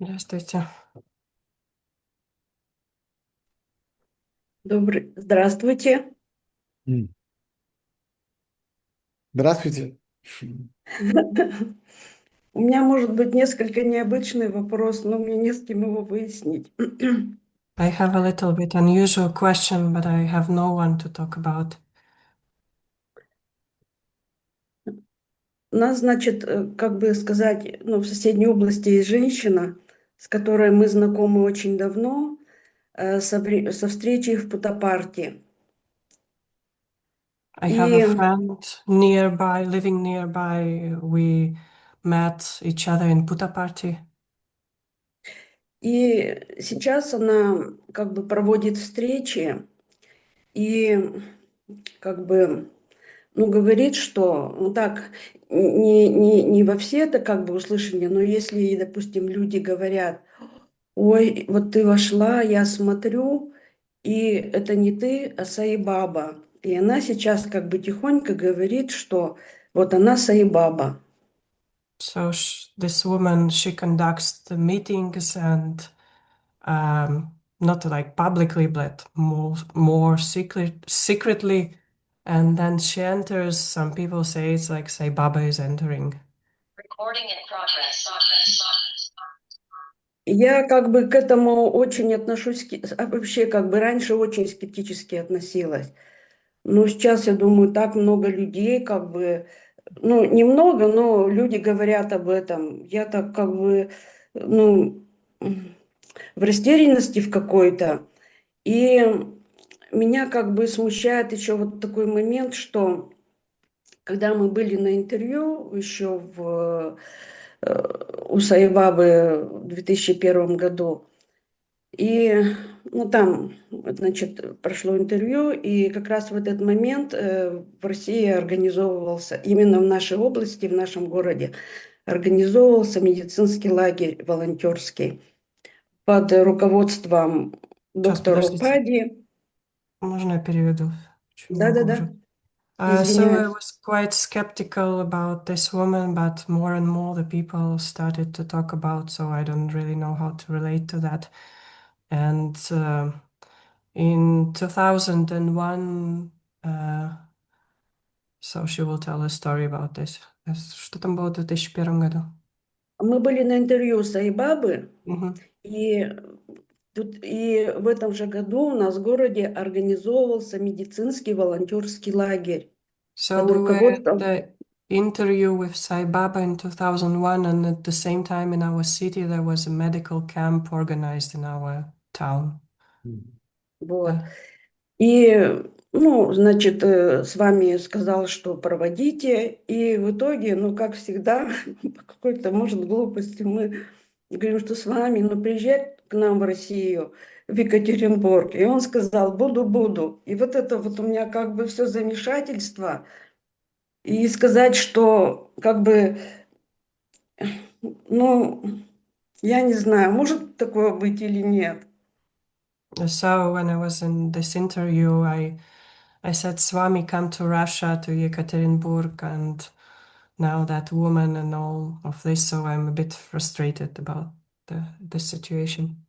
Здравствуйте. Здравствуйте. М. Здравствуйте. У меня может быть несколько необычный вопрос, но мне не с кем его выяснить. I have a little bit unusual question, but I have no one to talk about. У нас, значит, как бы сказать, в соседней области есть женщина, с которой мы знакомы очень давно, со встречи в Путапарте. I have a И, friend nearby, living nearby. We met each other in Puta Party. и сейчас она как бы проводит встречи и как бы говорит, что, так, не во все это как бы услышали, но если, допустим, люди говорят: ой, вот ты вошла, я смотрю, и это не ты, а Саибаба. И она сейчас как бы тихонько говорит, что вот она Саибаба. So this woman, she conducts the meetings and not like publicly, but more secretly. And then she enters. Some people say it's like Sai Baba is entering. Recording in progress. Я как бы к этому очень отношусь, вообще как бы раньше очень скептически относилась. Но сейчас, я думаю, так много людей, как бы, немного, но люди говорят об этом. Я так как бы, ну, в растерянности в какой-то. И меня как бы смущает еще вот такой момент, что когда мы были на интервью еще у Саибабы в 2001 году, и там, значит, прошло интервью, и как раз в этот момент в России организовывался, именно в нашей области, в нашем городе, организовывался медицинский лагерь волонтерский под руководством Сейчас, доктора подождите. Пади. Можно я переведу чуть Да-да-да, похуже? So I извиняюсь. was quite skeptical about this woman, but more and more the people started to talk about, so I don't really know how to relate to that. And in 2001, so she will tell a story about this. Что там было в 2001 году? Мы были на интервью Саибабы, Мгм. и и в этом же году у нас в городе организовывался медицинский волонтерский лагерь So под we were at руководством. the interview with Sai Baba in 2001, and at the same time in our city there was a medical camp organized in our town. Вот. Yeah. И, значит, с вами сказал, что проводите. И в итоге, как всегда, по какой-то, может, глупости, мы говорим, что с вами, приезжать к нам в Россию, в Екатеринбург. И он сказал: буду. И вот это вот у меня как бы все замешательство. И сказать, что как бы, ну, я не знаю, может такое быть или нет. So when I was in this interview, I said, Swami, come to Russia, to Yekaterinburg, and now that woman and all of this, so I'm a bit frustrated about the situation.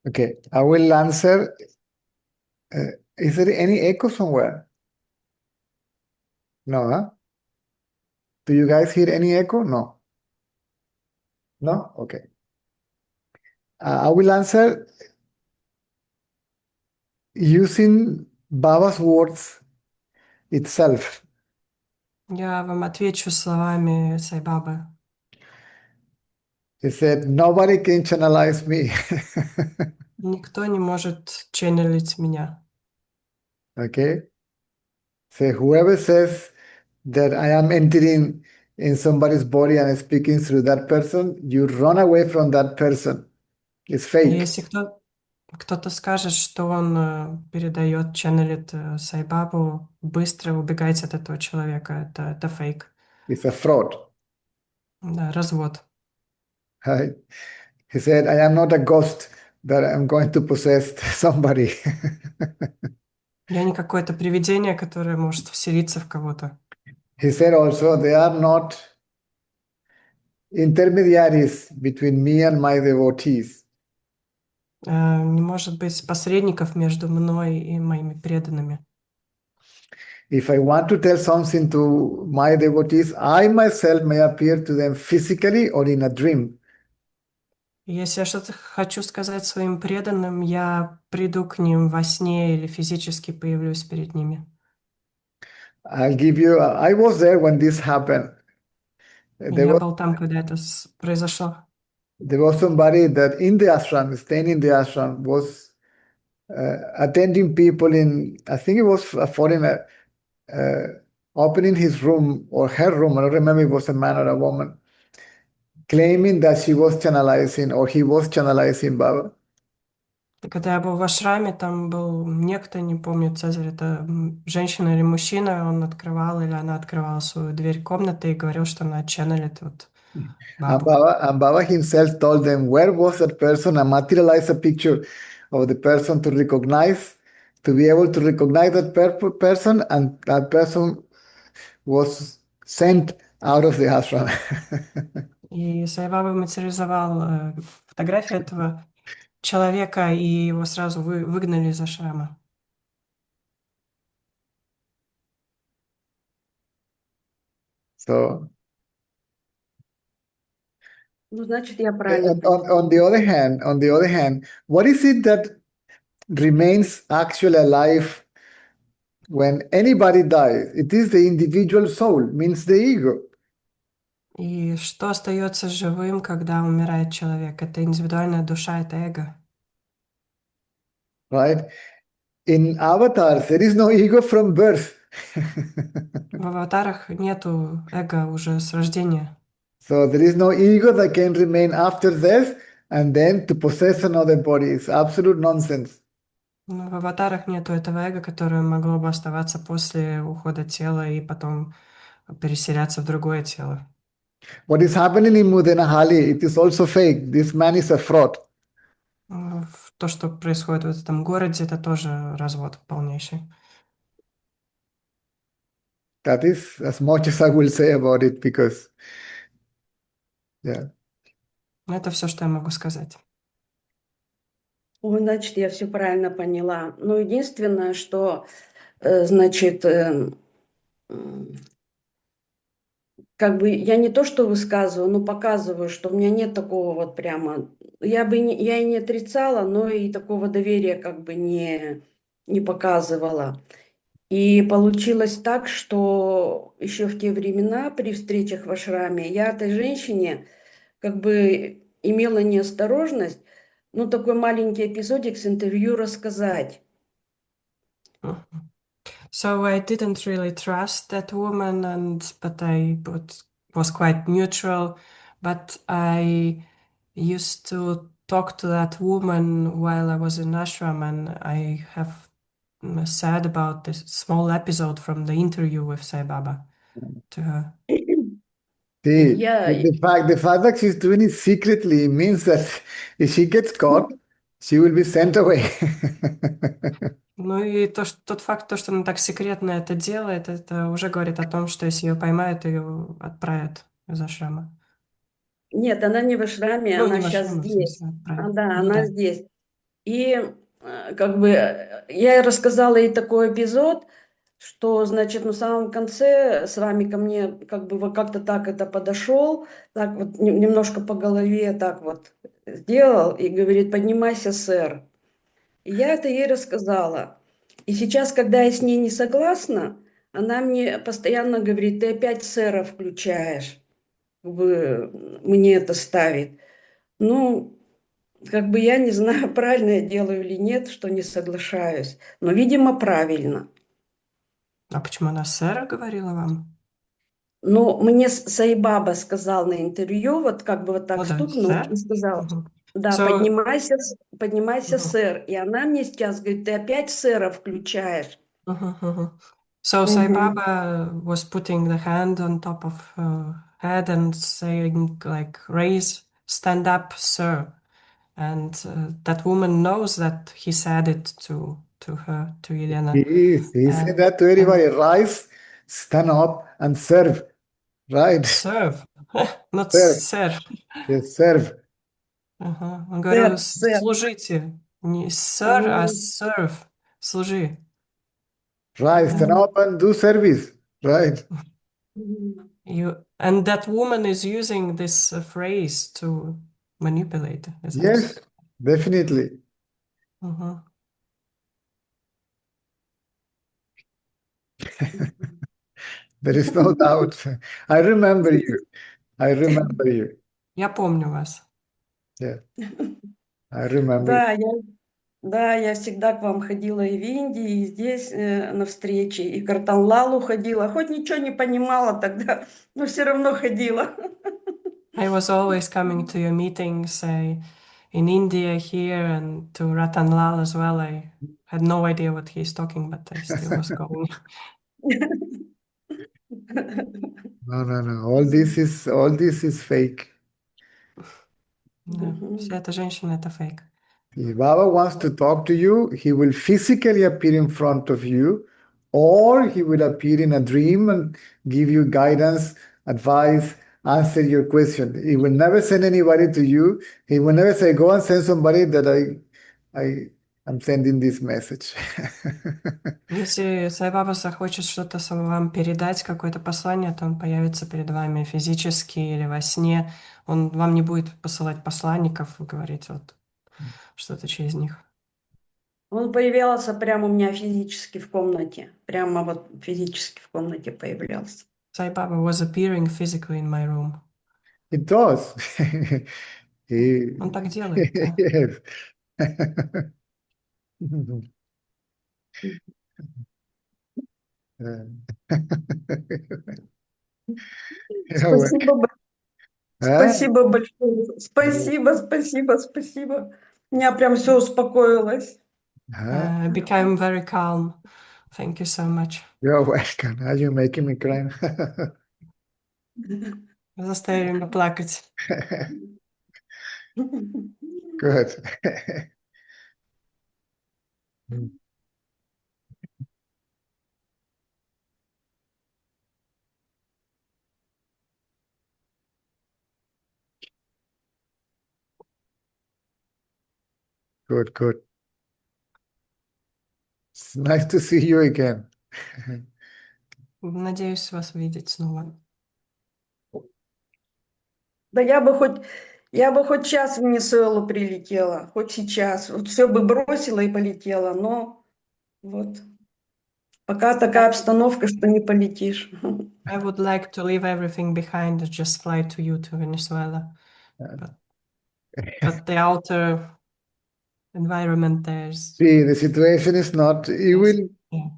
Okay, I will answer. Is there any echo somewhere? No, huh? Do you guys hear any echo? No. No? Okay. I will answer using Baba's words itself. Я вам отвечу словами Сайбабы. He said, nobody can channelize me. Никто не может ченнелить меня. Okay? So whoever says that I am entering in somebody's body and speaking through that person, you run away from that person. It's fake. Если кто-то скажет, что он передает, ченнелит Сайбабу, быстро убегайте от этого человека. Это фейк. It's a fraud. Да, развод. Right? He said, I am not a ghost that I'm going to possess somebody. Я не какое-то привидение, которое может вселиться в кого-то. He said also, they are not intermediaries between me and my devotees. Не может быть посредников между мной и моими преданными. If I want to tell something to my devotees, I myself may appear to them physically or in a dream. И если я что-то хочу сказать своим преданным, я приду к ним во сне или физически появлюсь перед ними. I'll give you, I was there when this happened. There Я was, был там, когда это произошло. there was somebody that in the ashram, staying in the ashram, was attending people in, I think it was a foreigner, opening his room or her room, I don't remember if it was a man or a woman, claiming that she was channelizing or he was channelizing Baba. И когда я был в ашраме, там был некто, не помню, Цезарь, это женщина или мужчина, он открывал или она открывала свою дверь комнаты и говорил, что она ченнелит вот And бабу. Baba himself told them where was that person and materialized a picture of the person to recognize, to be able to recognize that person, and that person was sent out of the ashram. И Сайбаба материализовал фотографию этого человека, и его сразу выгнали из ашрама. So, Ну, значит, я правильно on the other hand, what is it that remains actually alive when anybody dies? It is the individual soul, means the ego. И что остается живым, когда умирает человек? Это индивидуальная душа, это эго. Right? In avatars, there is no ego from birth. В аватарах нету эго уже с рождения. So there is no ego that can remain after death and then to possess another body. It's absolute nonsense. Ну, в аватарах нету этого эго, которое могло бы оставаться после ухода тела и потом переселяться в другое тело. What is happening in Mudenahali, it is also fake. This man is a fraud. То, что происходит в этом городе, это тоже развод полнейший. That is as much as I will say about it because, yeah. Это все, что я могу сказать. Ой, значит, я все правильно поняла. Но единственное, что, значит, как бы я не то что высказываю, но показываю, что у меня нет такого вот прямо... Я и не отрицала, но и такого доверия как бы не показывала. И получилось так, что еще в те времена при встречах в ашраме я этой женщине как бы имела неосторожность, ну, такой маленький эпизодик с интервью рассказать. So I didn't really trust that woman, but I was quite neutral. But I used to talk to that woman while I was in ashram, and I have said about this small episode from the interview with Sai Baba to her. See, Я, the fact that she's doing it secretly means that if she gets caught, she will be sent away. Ну и тот факт, то, что она так секретно это делает, это уже говорит о том, что если ее поймают, ее отправят из ашрама. нет, она не в ашраме, Ну, она не в сейчас ашраме, в здесь. смысле, отправят. Да, Ну она да. здесь. И как бы я ей рассказала ей такой эпизод, что, значит, на самом конце с вами ко мне как бы вот как-то так это подошел, так вот немножко по голове так вот сделал и говорит: поднимайся, сэр. И я это ей рассказала. И сейчас, когда я с ней не согласна, она мне постоянно говорит: ты опять сэра включаешь, как бы мне это ставит. Ну, как бы я не знаю, правильно я делаю или нет, что не соглашаюсь. Но, видимо, правильно. А почему она сэра говорила вам? Но мне Сайбаба сказал на интервью, вот как бы вот так Ну да, стукнул сэр. и сказал: Мгм. да, So, поднимайся, мгм, сэр. И она мне сейчас говорит: ты опять сэра включаешь. мгм, мгм. So Sai Мгм. Baba was putting the hand on top of her head and saying like, raise, stand up, sir. And that woman knows that he said it to her, to Elena. He said that to everybody. Rise, stand up, and serve. Right? Serve, not Serve. sir. Yes, serve. Ага. Он говорил, Сэр. служите. Не sir, а serve. Служи. Rise, stand up, and do service. Right? And that woman is using this phrase to manipulate, as I Yes, said. definitely. Mhm. There is no doubt. I remember you. I remember you. Я помню вас. Yeah, I remember you. Да, я всегда к вам ходила и в Индии, и здесь на встречи, и к Артанлалу ходила. Хоть ничего не понимала тогда, но все равно ходила. I was always coming to your meetings in India here and to Ratan Lal as well. I had no idea what he's talking, but I still was going. No. All this is fake. Да, вся эта женщина — это фейк. If Baba wants to talk to you, he will physically appear in front of you, or he will appear in a dream and give you guidance, advice, answer your question. He will never send anybody to you. He will never say, go and send somebody that I'm sending this message. Если Сайбаба захочет что-то вам передать, какое-то послание, то он появится перед вами физически или во сне. Он вам не будет посылать посланников и говорить вот что-то через них. Он появлялся прямо у меня физически в комнате. Прямо вот физически в комнате появлялся. Сайбаба was appearing physically in my room. It does. Он так делает, да. Yes. Спасибо, Ah, спасибо большое. Спасибо. У меня прям все успокоилось. I became very calm. Thank you so much. You're welcome. Now you're making me cry. Вы заставили меня плакать. Good. Good. It's nice to see you again. Надеюсь вас видеть снова. Да я бы хоть час в Венесуэлу прилетела, хоть сейчас. Вот все бы бросила и полетела, но вот пока такая обстановка, что не полетишь. I would like to leave everything behind and just fly to you to Venezuela. But the outer environment there's See, the situation is not, you will, yeah.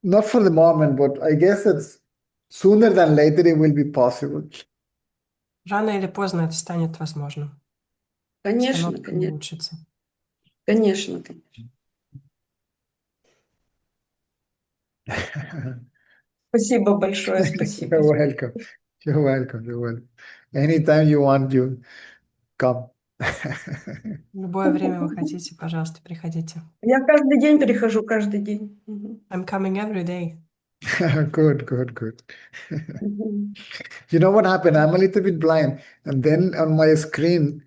not for the moment, but I guess it's sooner than later it will be possible. Рано или поздно это станет возможным. Конечно. Обстановка улучшится. Конечно. Спасибо большое, спасибо. You're welcome. Anytime you want, you come. В любое время вы хотите, пожалуйста, приходите. Я каждый день прихожу, каждый день. I'm coming every day. Good. You know what happened? I'm a little bit blind. And then on my screen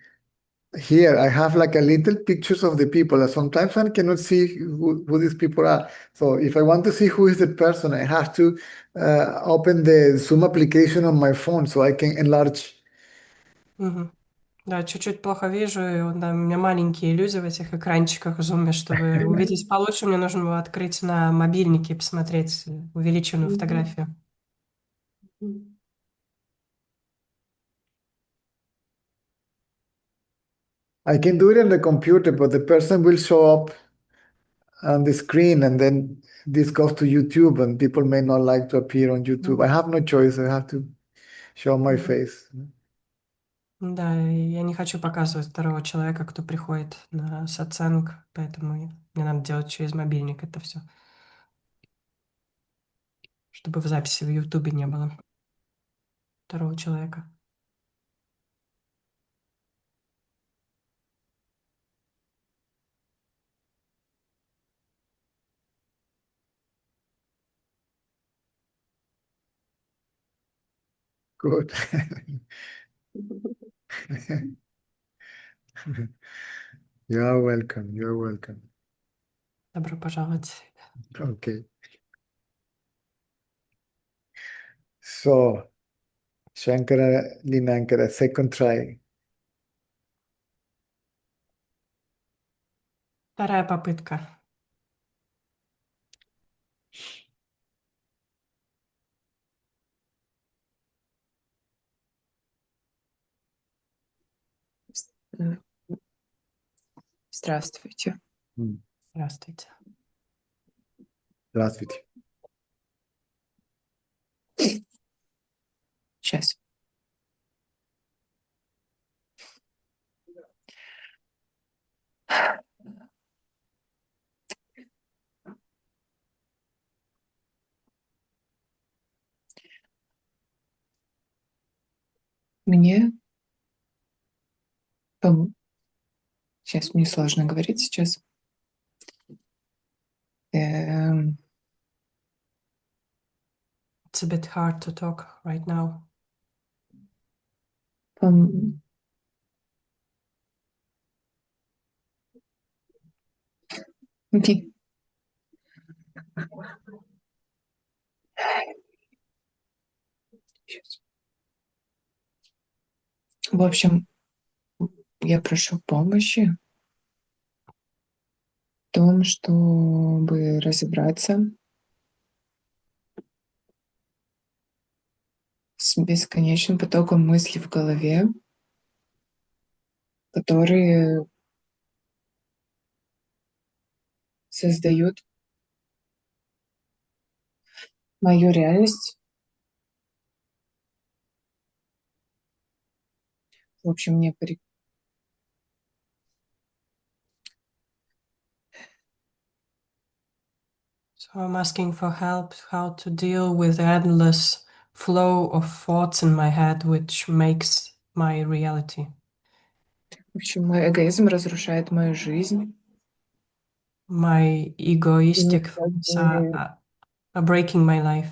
here, I have like a little pictures of the people. Sometimes I cannot see who these people are. So if I want to see who is the person, I have to open the Zoom application on my phone so I can enlarge. Мгм. Да, чуть-чуть плохо вижу, и у меня маленькие иллюзии в этих экранчиках в зуме. Чтобы увидеть получше, мне нужно было открыть на мобильнике и посмотреть увеличенную фотографию. I can do it on the computer, but the person will show up on the screen, and then this goes to YouTube, and people may not like to appear on YouTube. I have no choice. I have to show my face. Да, и я не хочу показывать второго человека, кто приходит на сатсанг, поэтому мне надо делать через мобильник это все. Чтобы в записи в Ютубе не было второго человека. Good. You are welcome. You are welcome. Добро пожаловать. Okay. So, Shankara Linankara, second try. Вторая попытка. Здравствуйте. Здравствуйте. Здравствуйте. Сейчас. Мне сейчас мне сложно говорить сейчас. It's a bit hard to talk right now. Сейчас. В общем, я прошу помощи в том, чтобы разобраться с бесконечным потоком мыслей в голове, которые создают мою реальность. В общем, мне So I'm asking for help how to deal with the endless flow of thoughts in my head, which makes my reality. В общем, мой эгоизм разрушает мою жизнь. My egoistic thoughts are breaking my life.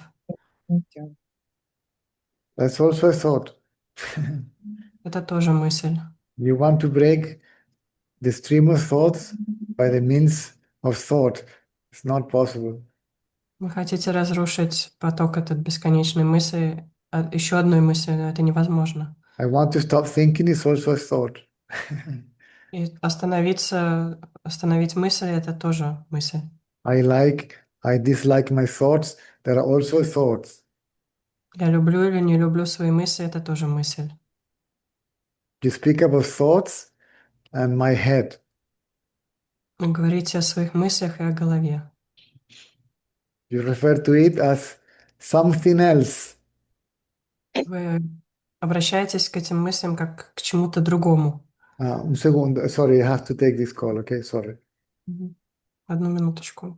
That's also a thought. Это тоже мысль. You want to break the stream of thoughts by the means of thought. It's not possible. Вы хотите разрушить поток этот бесконечной мысли, еще одной мысли, но это невозможно. I want to stop thinking is also a thought. И остановить мысль — это тоже мысль. I dislike my thoughts. There are also thoughts. Я люблю или не люблю свои мысли — это тоже мысль. You speak about thoughts and my head. Вы говорите о своих мыслях и о голове. You refer to it as something else. Вы обращаетесь к этим мыслям как к чему-то другому. Un segundo. Sorry, I have to take this call. Okay, sorry. Одну минуточку.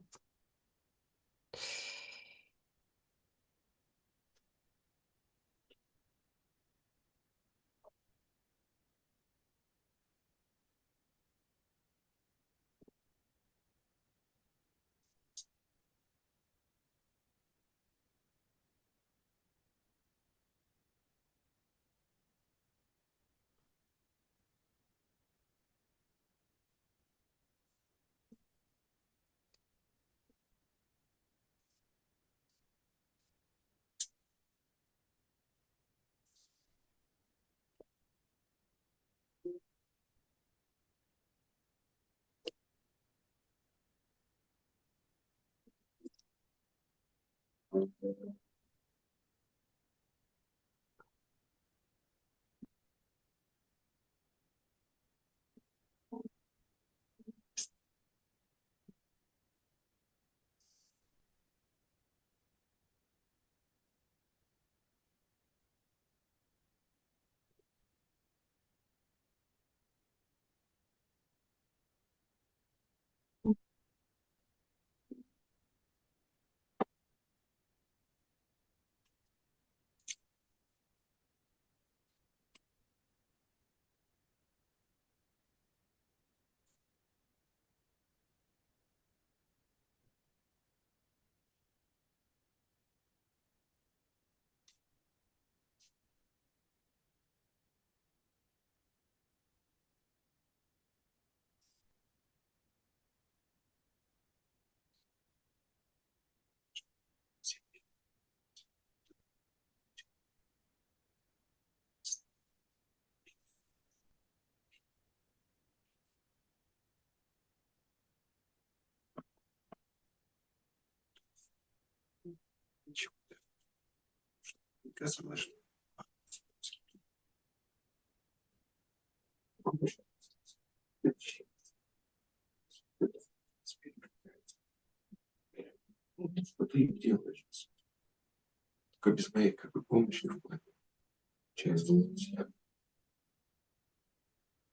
Что ты делаешь? Только без моей помощи в плане часть себя.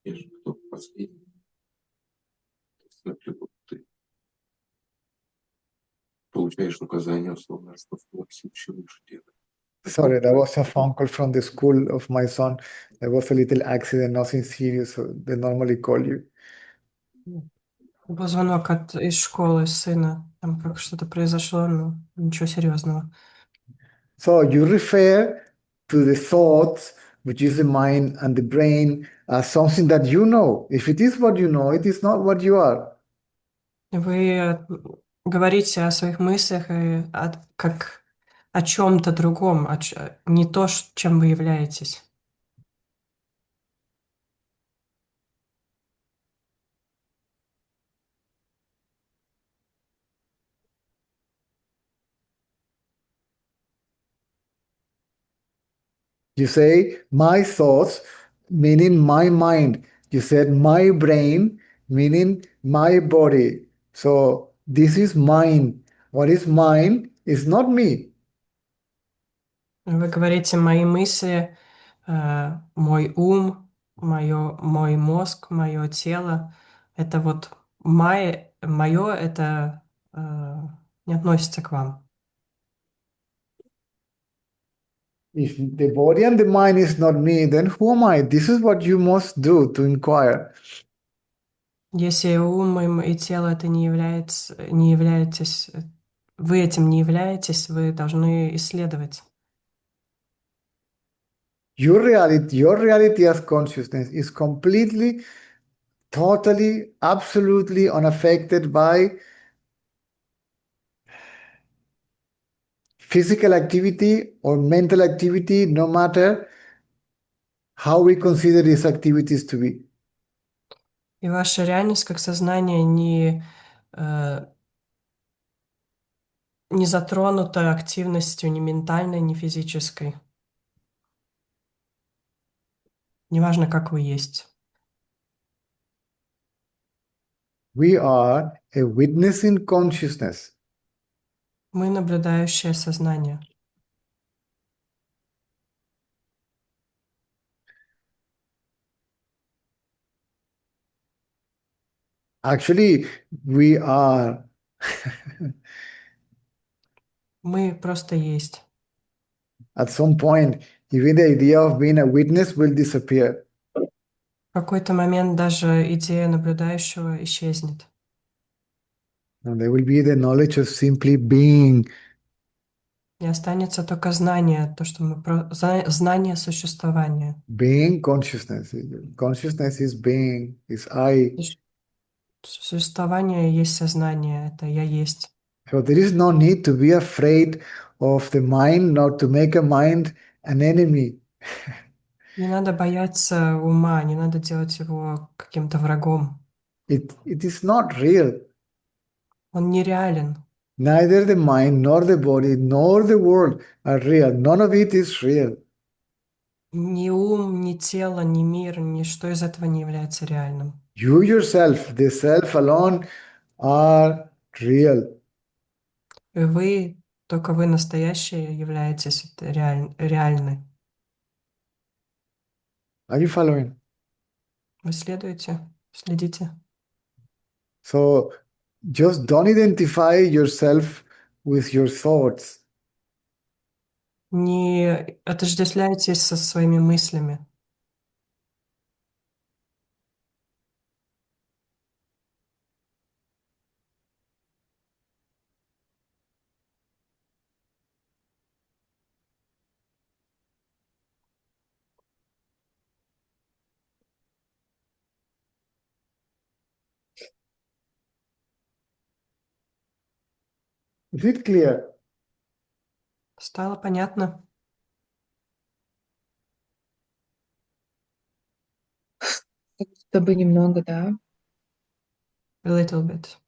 Я же кто последний. Смотрю, вот ты получаешь указания, условно, что в твоем случае лучше делать. Sorry, that was a phone call from the school of my son. There was a little accident, nothing serious, so they normally call you. Был звонок из школы сына. Там как что-то произошло, но ничего серьезного. So you refer to the thoughts, which is the mind and the brain, as something that you know. If it is what you know, it is not what you are. Вы говорите о своих мыслях как о чем-то другом, не то, чем вы являетесь. You say my thoughts, meaning my mind. You said my brain, meaning my body. So this is mine. What is mine is not me. Вы говорите мои мысли, мой ум, мой мозг, мое тело. Это вот мое, это не относится к вам. If the body and the mind is not me, then who am I? This is what you must do to inquire. Если ум и тело это не являетесь, вы этим не являетесь, вы должны исследовать. Your reality as consciousness is completely, totally, absolutely unaffected by physical activity or mental activity, no matter how we consider these activities to be. И ваша реальность как сознание не затронута активностью ни ментальной, ни физической. Неважно, как вы есть. We are a witnessing consciousness. Мы наблюдающее сознание. Actually, we are. Мы просто есть. At some point, even the idea of being a witness will disappear. В какой-то момент даже идея наблюдающего исчезнет. And there will be the knowledge of simply being. И останется только знание, то, что знание существования. Being consciousness. Consciousness is being, is I. Существование есть сознание, это я есть. So there is no need to be afraid of the mind, not to make a mind an enemy. Не надо бояться ума, не надо делать его каким-то врагом. It is not real. Он нереален. Neither the mind, nor the body, nor the world are real. None of it is real. Ни ум, ни тело, ни мир, ничто из этого не является реальным. You yourself, the self alone, are real. И только вы настоящие являетесь реальны. Are you following? Вы следите. So just don't identify yourself with your thoughts. Не отождествляйтесь со своими мыслями. Is it clear? Стало понятно? Чтобы немного, да. A little bit.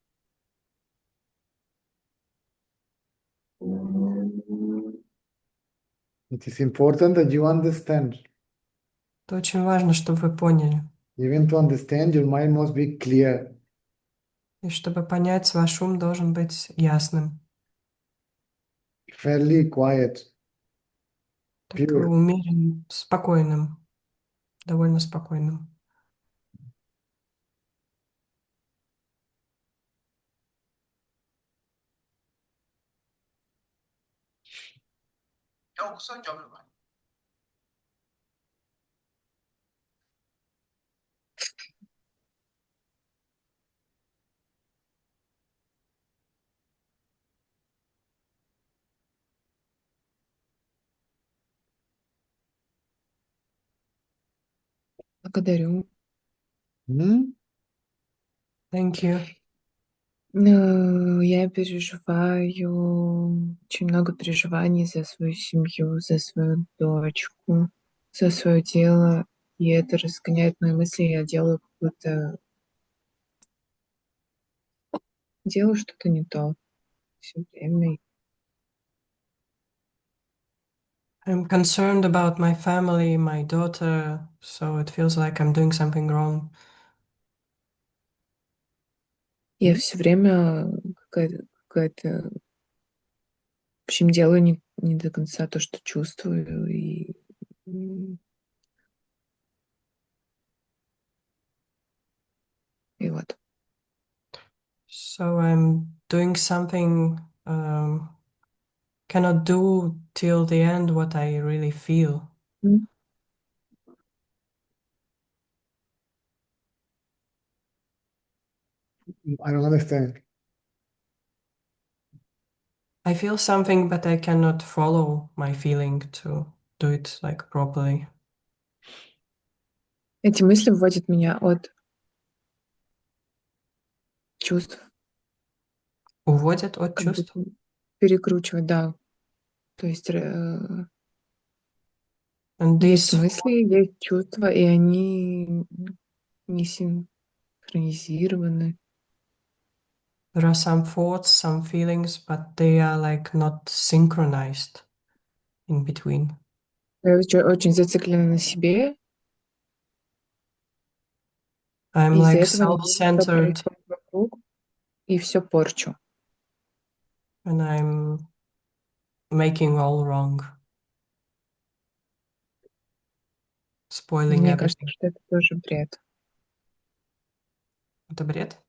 It is important that you understand. Это очень важно, чтобы вы поняли. Even to understand, your mind must be clear. И чтобы понять, ваш ум должен быть ясным, Fairly quiet, такой pure. умеренным, спокойным, довольно спокойным. Благодарю. Hmm? Thank you. Я переживаю, очень много переживаний за свою семью, за свою дочку, за свое дело, и это разгоняет мои мысли. Я делаю что-то не то все время. I'm concerned about my family, my daughter, so it feels like I'm doing something wrong. Я все время какая-то, в общем, делаю не до конца то, что чувствую, и вот. So I'm doing something, cannot do till the end what I really feel. М. I don't understand. I feel something, but I cannot follow my feeling to do it like properly. Эти мысли вводят меня от чувств, Уводят от как чувств. будто перекручивать, да. То есть And есть these, мысли, есть чувства, и они не синхронизированы. there are some thoughts, some feelings, but they are like not synchronized in between. Я очень зациклена на себе, I'm и из-за like этого не вижу, что self-centered, происходит вокруг, и все порчу. and I'm making all wrong, spoiling Мне кажется, everything. что это тоже бред. Это бред?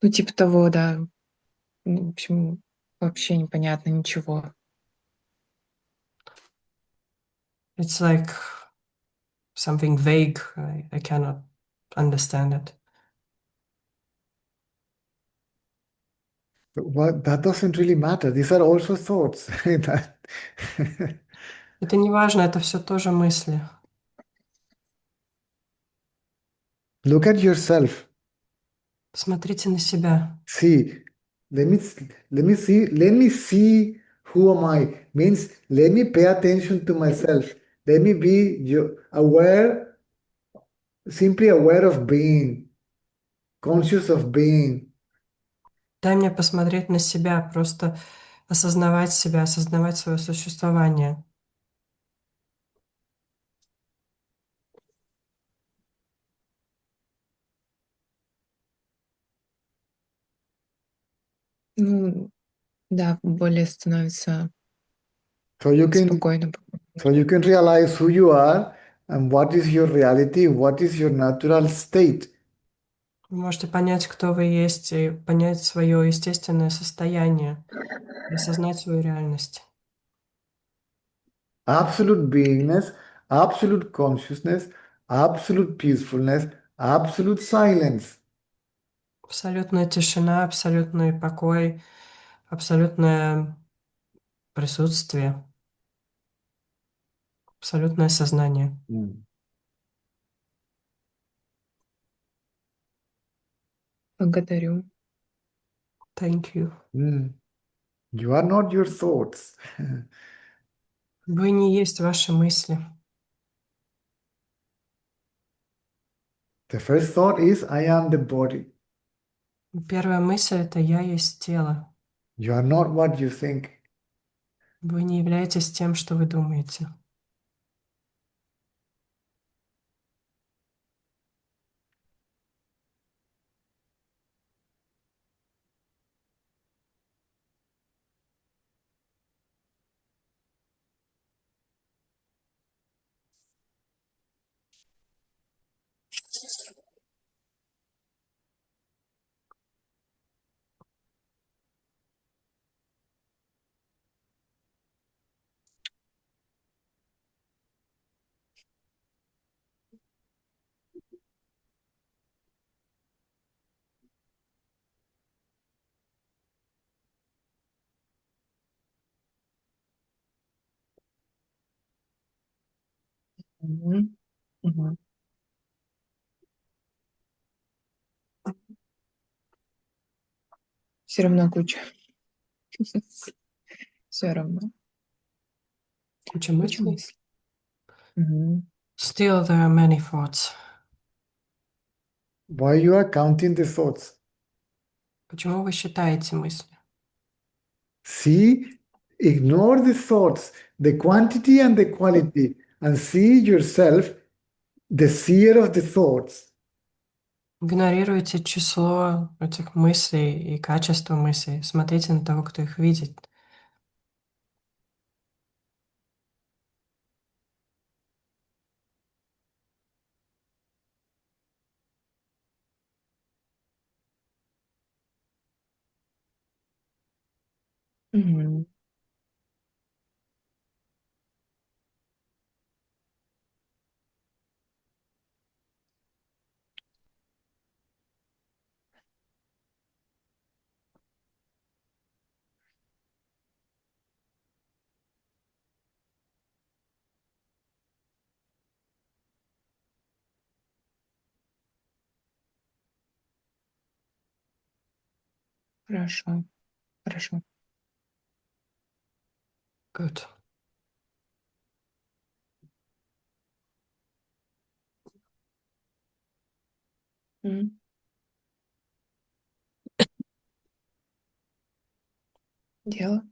Ну, типа того, да. В общем, вообще непонятно ничего. It's like something vague. I cannot understand it. But that doesn't really matter. These are also thoughts. That- Это не важно, это все тоже мысли. Look at yourself. Посмотрите на себя. See, let me see who am I. Means let me pay attention to myself. Let me be aware, simply aware of being, conscious of being. Дай мне посмотреть на себя, просто осознавать себя, осознавать свое существование. Ну, да, более становится So you can спокойно. so you can realize who you are and what is your reality, what is your natural state. Вы можете понять, кто вы есть, и понять свое естественное состояние, и осознать свою реальность. Absolute beingness, absolute consciousness, absolute peacefulness, absolute silence. Абсолютная тишина, абсолютный покой, абсолютное присутствие, абсолютное сознание. Благодарю. Thank you. You are not your thoughts. Вы не есть ваши мысли. The first thought is, I am the body. Первая мысль — это «я есть тело». You are not what you think. Вы не являетесь тем, что вы думаете. Мгм. Мгм. Все равно куча. Все равно. Куча Куча мыслей. мыслей. Мгм. Still, there are many thoughts. Why you are counting the thoughts? Почему вы считаете мысли? See, ignore the thoughts, the quantity and the quality, and see yourself, the seer of the thoughts. Игнорируйте число этих мыслей и качество мыслей. Смотрите на того, кто их видит. Мгм. Хорошо. Хорошо. Good. М. Дело.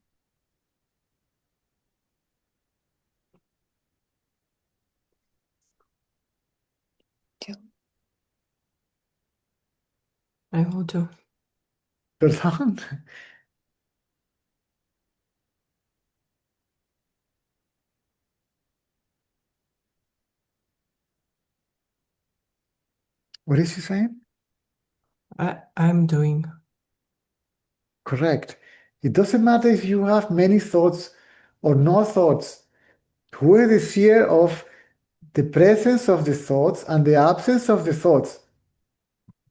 Дело. I will do. Perdón. What is he saying? I'm doing. Correct. It doesn't matter if you have many thoughts or no thoughts. Who is the seer of the presence of the thoughts and the absence of the thoughts?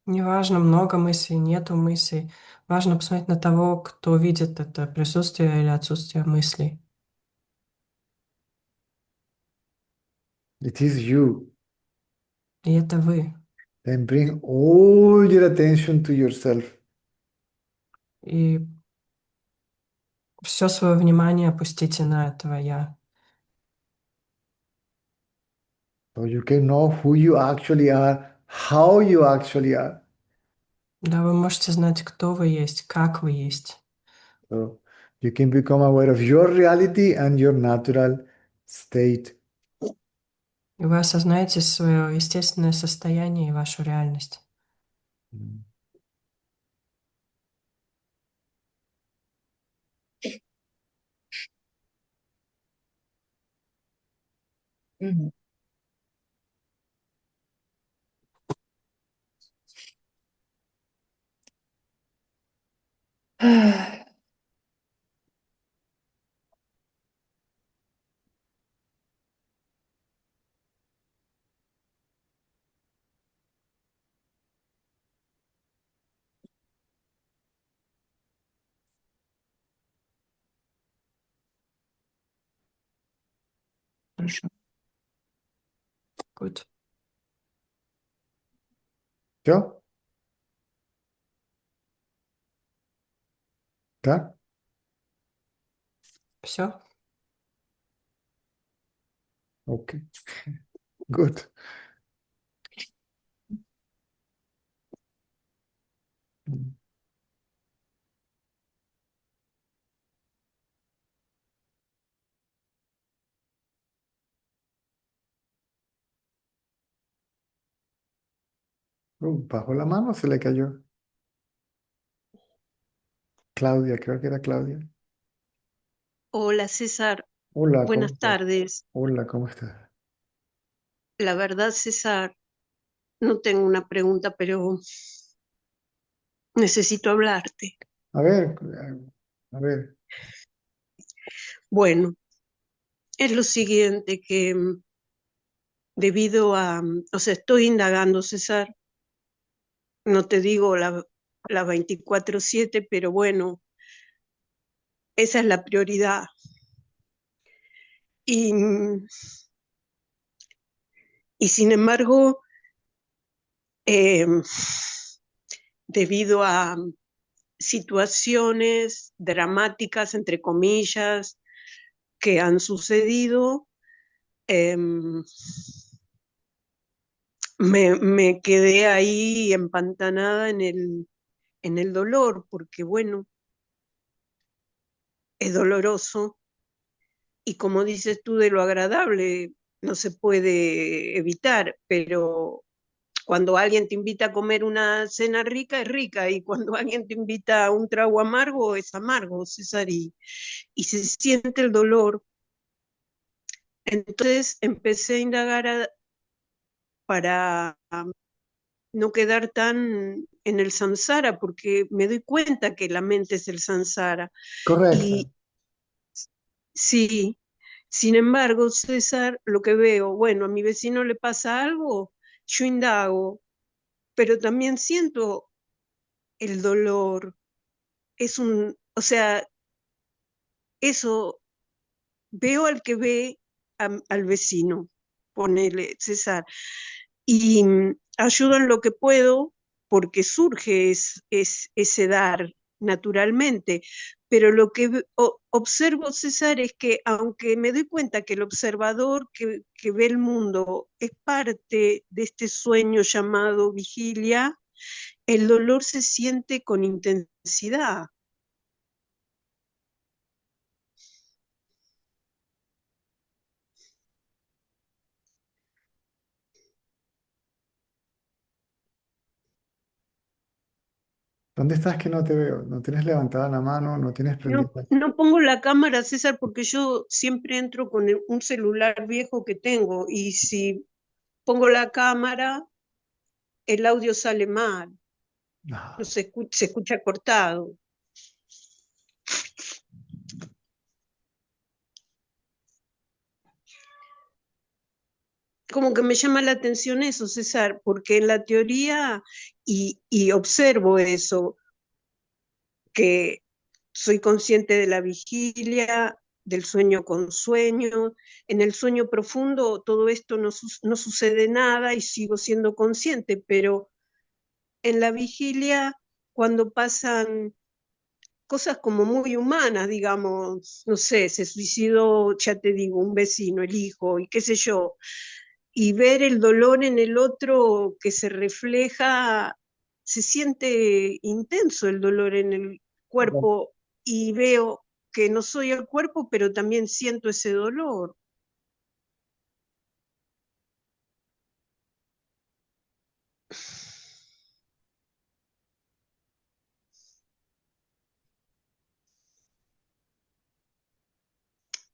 Неважно, много мыслей, нету мыслей. Важно посмотреть на того, кто видит это присутствие или отсутствие мыслей. It is you. И это вы. Then bring all your attention to yourself. И все свое внимание опустите на этого я. So you can know who you actually are, how you actually are. Да, вы можете знать, кто вы есть, как вы есть. So you can become aware of your reality and your natural state. И вы осознаете свое естественное состояние и вашу реальность. Мгм. Ах, Хорошо. Good. Все? Да? Все? Okay. Good. Bajó la mano, se le cayó. Claudia, creo que era Claudia. Hola César, Hola, ¿cómo buenas estás? tardes. Hola, ¿cómo estás? La verdad, César, no tengo una pregunta, pero necesito hablarte. A ver, a ver. Bueno, es lo siguiente que debido a, o sea, estoy indagando, César, no te digo la 24/7, pero bueno, esa es la prioridad. Y, y sin embargo, eh, debido a situaciones dramáticas, entre comillas, que han sucedido, eh, me quedé ahí empantanada en el dolor, porque bueno, es doloroso y como dices tú, de lo agradable no se puede evitar, pero cuando alguien te invita a comer una cena rica, es rica, y cuando alguien te invita a un trago amargo, es amargo, César, y se siente el dolor. Entonces empecé a indagar para no quedar tan en el samsara, porque me doy cuenta que la mente es el samsara. Correcto. Y sí, sin embargo, César, lo que veo, bueno, a mi vecino le pasa algo, yo indago, pero también siento el dolor. O sea, eso, veo al que ve al vecino, ponele, César, y ayudo en lo que puedo porque surge ese dar naturalmente. Pero lo que observo, César, es que aunque me doy cuenta que el observador que ve el mundo es parte de este sueño llamado vigilia, el dolor se siente con intensidad. ¿Dónde estás que no te veo? ¿No tienes levantada la mano? ¿No tienes No, prendida? no pongo la cámara, César, porque yo siempre entro con un celular viejo que tengo y si pongo la cámara, el audio sale mal, no Ah, se escucha cortado. Como que me llama la atención eso, César, porque en la teoría, y observo eso, que soy consciente de la vigilia, del sueño con sueño. En el sueño profundo todo esto no sucede nada y sigo siendo consciente, pero en la vigilia, cuando pasan cosas como muy humanas, digamos, no sé, se suicidó, ya te digo, un vecino, el hijo, y qué sé yo, y ver el dolor en el otro que se refleja, se siente intenso el dolor en el cuerpo y veo que no soy el cuerpo, pero también siento ese dolor.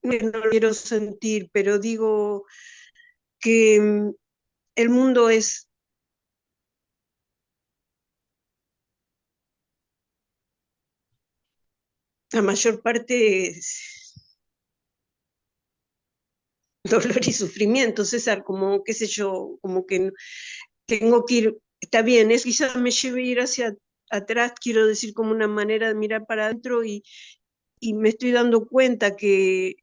No lo quiero sentir, pero digo que el mundo es la mayor parte es dolor y sufrimiento, César, como, qué sé yo, como que tengo que ir, está bien, es quizás me lleve a ir hacia atrás, quiero decir, como una manera de mirar para adentro y me estoy dando cuenta que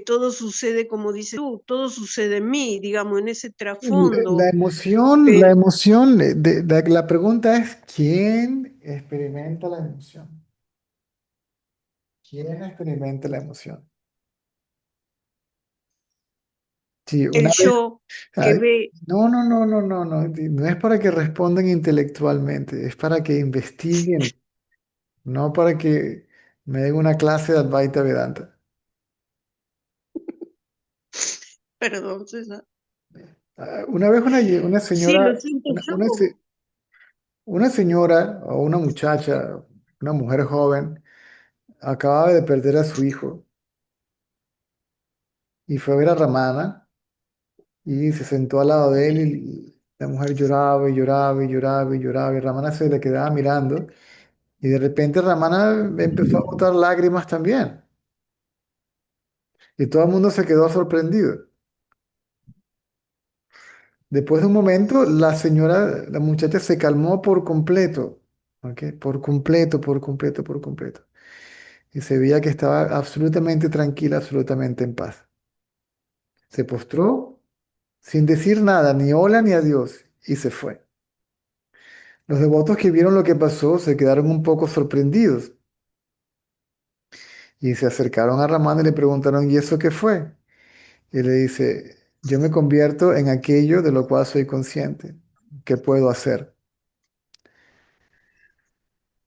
todo sucede, como dices tú, todo sucede en mí, digamos, en ese trasfondo. La Pero emoción, la pregunta es, ¿quién experimenta la emoción? ¿Quién experimenta la emoción? Sí, el una vez, yo que ay, ve, no es para que respondan intelectualmente, es para que investiguen, no para que me den una clase de Advaita Vedanta. perdón, César, Una vez una Sí, lo señora, siento una, yo. una se- una señora o una muchacha, una mujer joven, acababa de perder a su hijo y fue a ver a Ramana y se sentó al lado de él y la mujer lloraba y lloraba y lloraba y lloraba y Ramana se le quedaba mirando y de repente Ramana empezó a botar lágrimas también y todo el mundo se quedó sorprendido. Después de un momento, la muchacha se calmó por completo, ¿ok? Por completo, por completo, por completo. Y se veía que estaba absolutamente tranquila, absolutamente en paz. Se postró sin decir nada, ni hola ni adiós, y se fue. Los devotos que vieron lo que pasó se quedaron un poco sorprendidos y se acercaron a Ramán y le preguntaron, ¿y eso qué fue? Y le dice, yo me convierto en aquello de lo cual soy consciente. ¿Qué puedo hacer?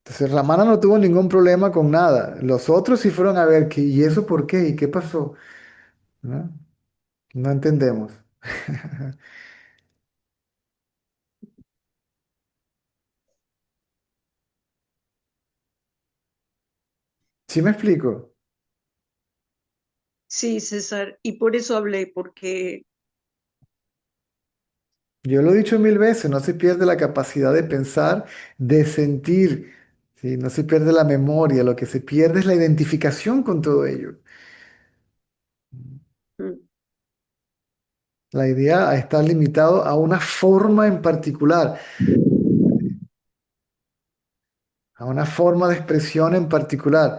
Entonces Ramana no tuvo ningún problema con nada. Los otros sí fueron a ver, ¿y eso por qué? ¿Y qué pasó? ¿No? No entendemos. ¿Sí me explico? Sí, César, y por eso hablé, porque Yo lo he dicho mil veces, no se pierde la capacidad de pensar, de sentir, ¿sí? No se pierde la memoria, lo que se pierde es la identificación con todo ello. mm, La idea está limitado a una forma en particular, a una forma de expresión en particular,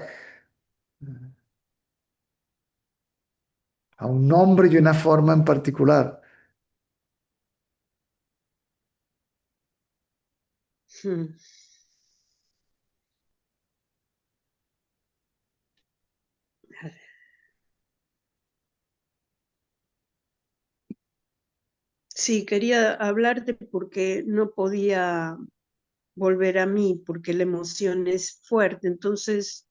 a un nombre y una forma en particular. mm, sí, quería hablarte porque no podía volver a mí, porque la emoción es fuerte. Entonces,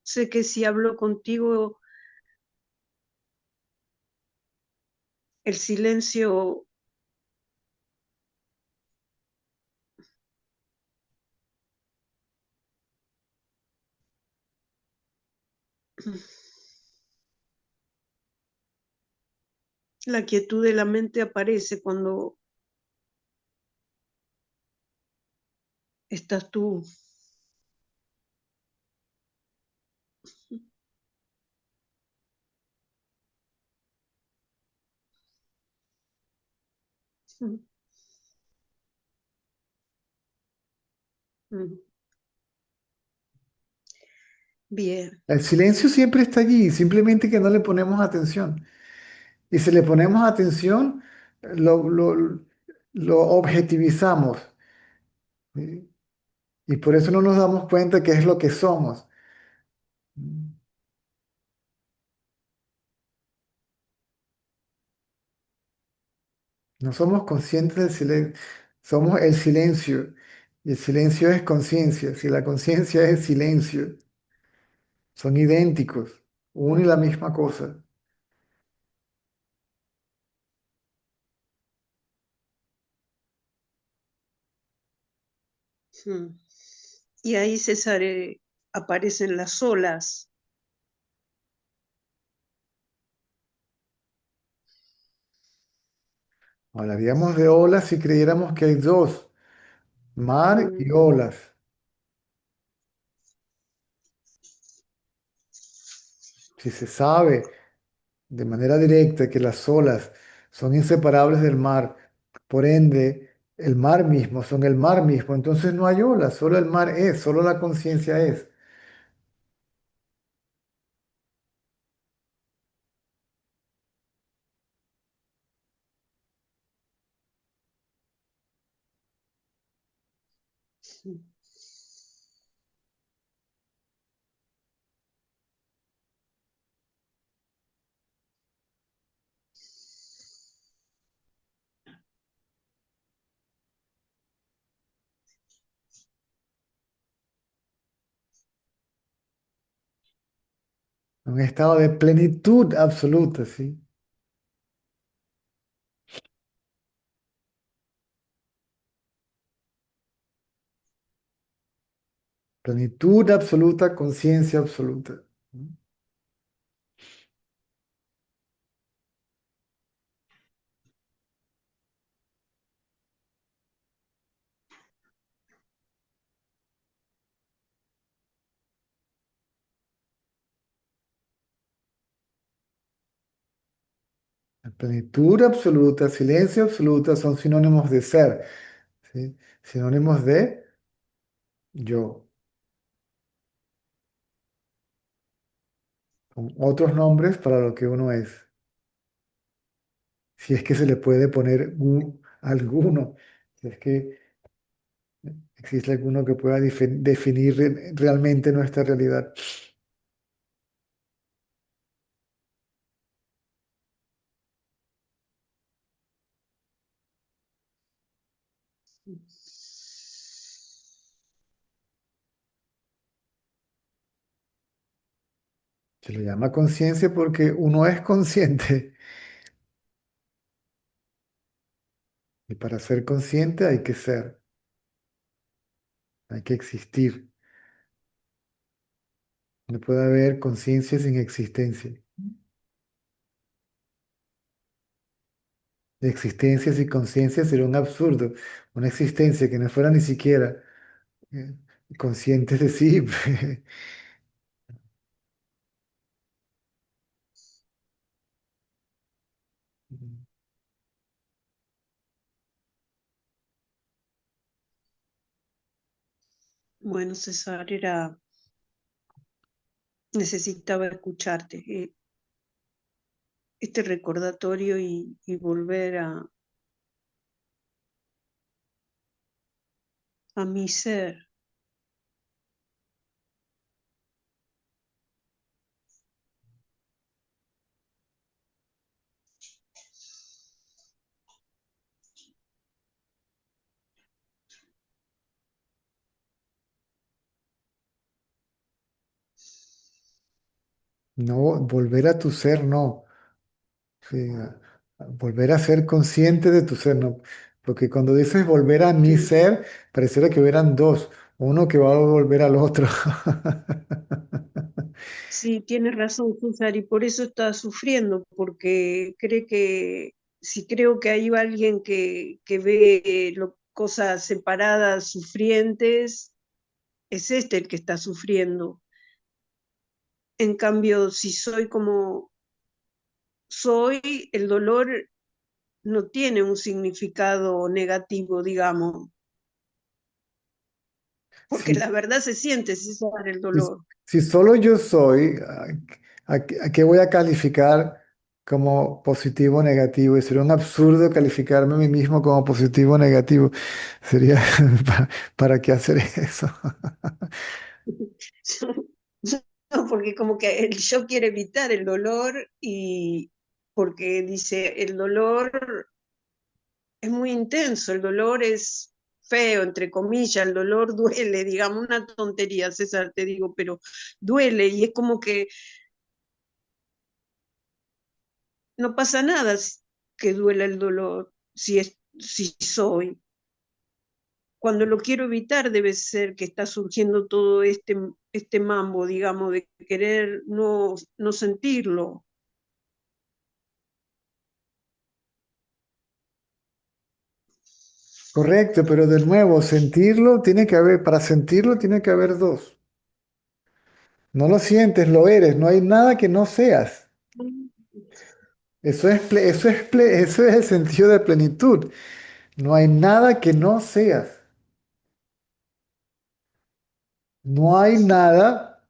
sé que si hablo contigo, el silencio, la quietud de la mente aparece cuando estás tú. Mm, mm. Bien. El silencio siempre está allí, simplemente que no le ponemos atención. Y si le ponemos atención, lo, lo, lo objetivizamos, ¿sí? Y por eso no nos damos cuenta qué es lo que somos. No somos conscientes del silencio, somos el silencio. Y el silencio es conciencia. Si la conciencia es silencio, son idénticos, una y la misma cosa. Mm. Y ahí, César, aparecen las olas. Hablaríamos de olas si creyéramos que hay dos, mar Mm, y olas. Si se sabe de manera directa que las olas son inseparables del mar, por ende, el mar mismo son el mar mismo, entonces no hay olas, solo el mar es, solo la conciencia es. mm. Un estado de plenitud absoluta, ¿sí? Plenitud absoluta, conciencia absoluta. La plenitud absoluta, silencio absoluta son sinónimos de ser, ¿sí? Sinónimos de yo, con otros nombres para lo que uno es. Si es que se le puede poner alguno, si es que existe alguno que pueda definir realmente nuestra realidad. Se le llama conciencia porque uno es consciente. Y para ser consciente hay que ser, hay que existir. No puede haber conciencia sin existencia. De existencia sin conciencia sería un absurdo. Una existencia que no fuera ni siquiera eh, consciente de sí. Bueno, César, necesitaba escucharte, este recordatorio y volver a mi ser. No, volver a tu ser, no. Sí, a volver a ser consciente de tu ser, no. Porque cuando dices volver a mi Sí, ser, pareciera que hubieran dos. Uno que va a volver al otro. sí, tienes razón, César, y por eso está sufriendo, porque cree que si creo que hay alguien que ve cosas separadas, sufrientes, es este el que está sufriendo. En cambio, si soy como soy, el dolor no tiene un significado negativo, digamos, porque Si, la verdad se siente, César, el si, dolor. si solo yo soy, ¿a qué voy a calificar como positivo o negativo? Y sería un absurdo calificarme a mí mismo como positivo o negativo. Sería, ¿para qué hacer eso? No, porque como que el yo quiere evitar el dolor y porque dice, el dolor es muy intenso, el dolor es feo, entre comillas, el dolor duele, digamos, una tontería, César, te digo, pero duele y es como que no pasa nada que duela el dolor si soy. Cuando lo quiero evitar debe ser que está surgiendo todo este mambo, digamos, de querer no sentirlo. Correcto, pero de nuevo, sentirlo tiene que haber, para sentirlo tiene que haber dos. No lo sientes, lo eres, no hay nada que no seas. Eso es el sentido de plenitud. No hay nada que no seas. No hay nada,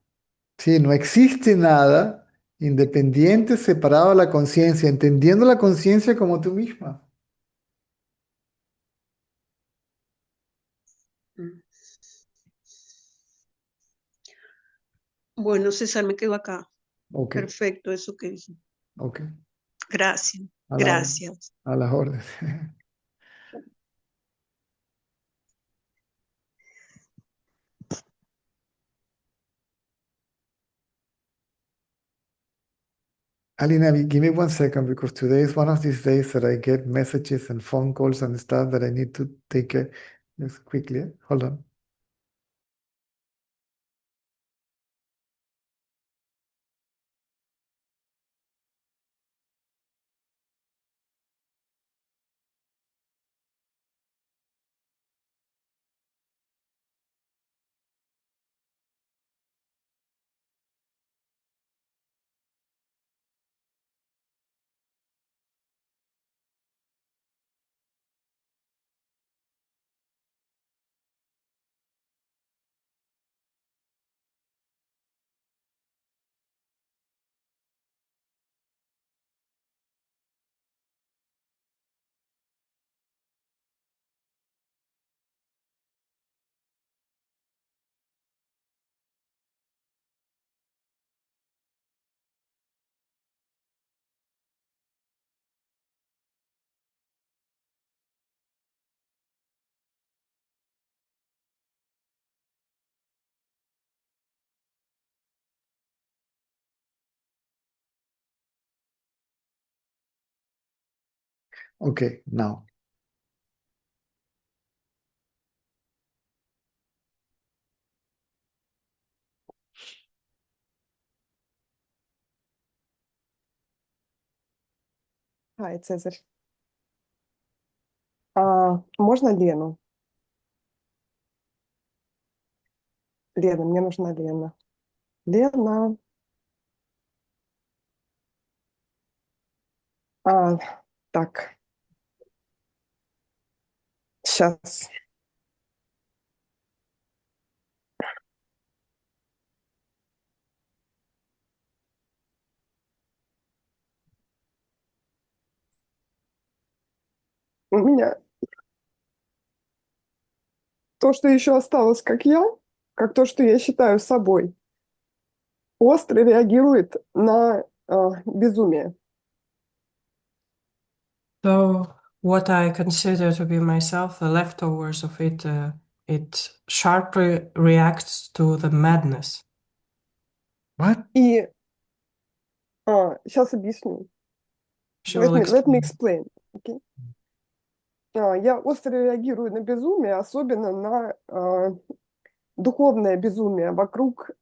sí, no existe nada independiente, separado de la conciencia, entendiendo la conciencia como tú misma. Bueno, César, me quedo acá. Ok, Perfecto, eso que dije. ok, Gracias, a la, gracias. a las órdenes. Alina, give me 1 second because today is one of these days that I get messages and phone calls and stuff that I need to take care. Just quickly, hold on. Okay, now. Hi, Цезарь. Можно Лену? Лена, мне нужна Лена. Лена. Так, сейчас. У меня то, что еще осталось как я, как то, что я считаю собой, остро реагирует на безумие. So what I consider to be myself, the leftovers of it, it sharply reacts to the madness. What? И сейчас объясню. She will Let me explain. explain. Okay? Я остро реагирую на безумие, особенно на духовное безумие. Вокруг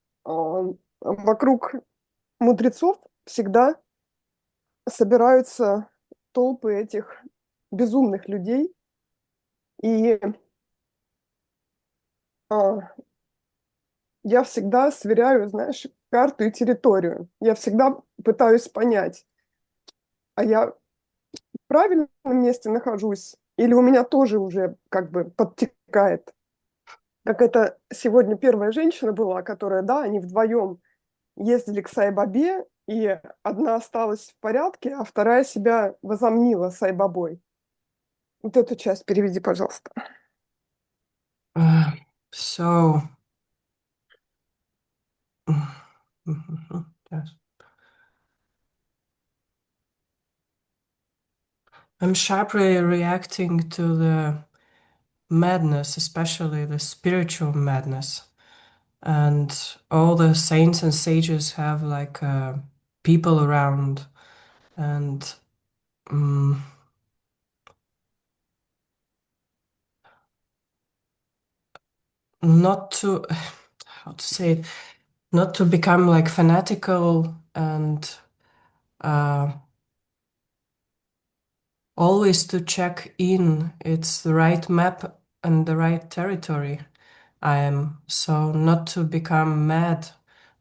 мудрецов всегда собираются толпы этих безумных людей. И я всегда сверяю, знаешь, карту и территорию. Я всегда пытаюсь понять, а я в правильном месте нахожусь или у меня тоже уже как бы подтекает. Как это сегодня первая женщина была, которая, да, они вдвоем ездили к Сайбабе, и одна осталась в порядке, а вторая себя возомнила Сайбабой. Вот эту часть переведи, пожалуйста. So, yes. I'm sharply reacting to the madness, especially the spiritual madness. And all the saints and sages have like people around, and not to, how to say it, not to become like fanatical and always to check in it's the right map and the right territory I am. So not to become mad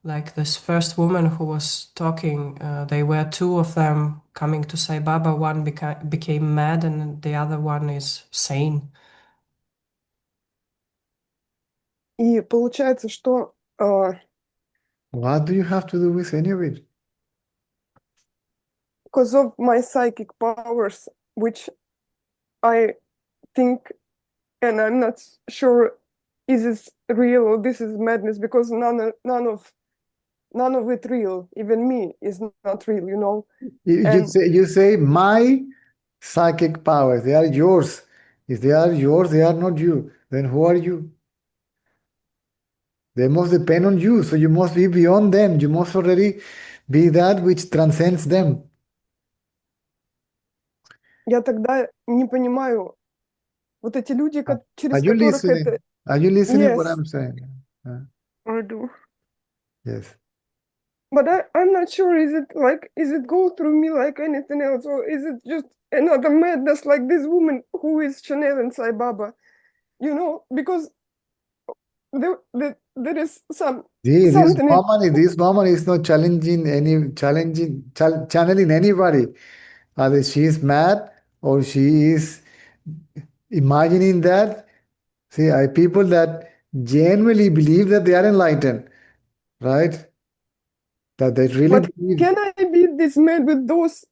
like this first woman who was talking. They were two of them coming to Sai Baba. One became mad and the other one is sane. И получается, что What do you have to do with any of it? because of my psychic powers, which I think, and I'm not sure, is this real or this is madness, because none of it real. Even me is not real, you know. You say my psychic powers, they are yours. If they are yours, they are not you. Then who are you? They must depend on you. So you must be beyond them. You must already be that which transcends them. Я тогда не понимаю, вот эти люди, Are через you которых это... listening? Are you listening what Yes, I'm saying? I do. Yes. But I'm not sure, is it go through me like anything else, or is it just another madness like this woman who is Chanel and Sai Baba? You know, because there is See, something this woman is not channeling anybody. Either she is mad or she is imagining that. See, people that genuinely believe that they are enlightened, right? That they really But believe. can I be this mad with those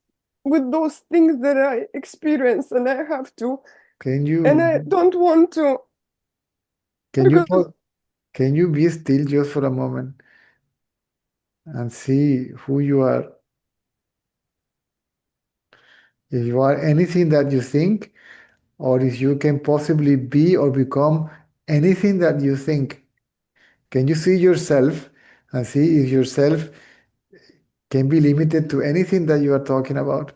things that I experience, and I have to, Can you and I don't want to, can you because can you be still just for a moment and see who you are? If you are anything that you think, or if you can possibly be or become anything that you think. Can you see yourself and see if yourself can be limited to anything that you are talking about?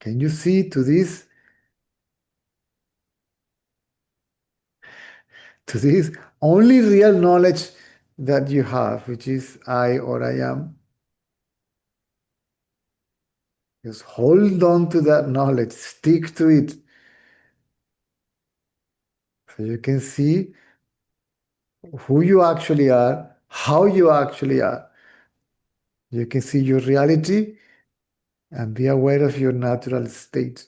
Can you see to this only real knowledge that you have, which is I or I am? Just hold on to that knowledge, stick to it. So you can see who you actually are, how you actually are. You can see your reality and be aware of your natural state.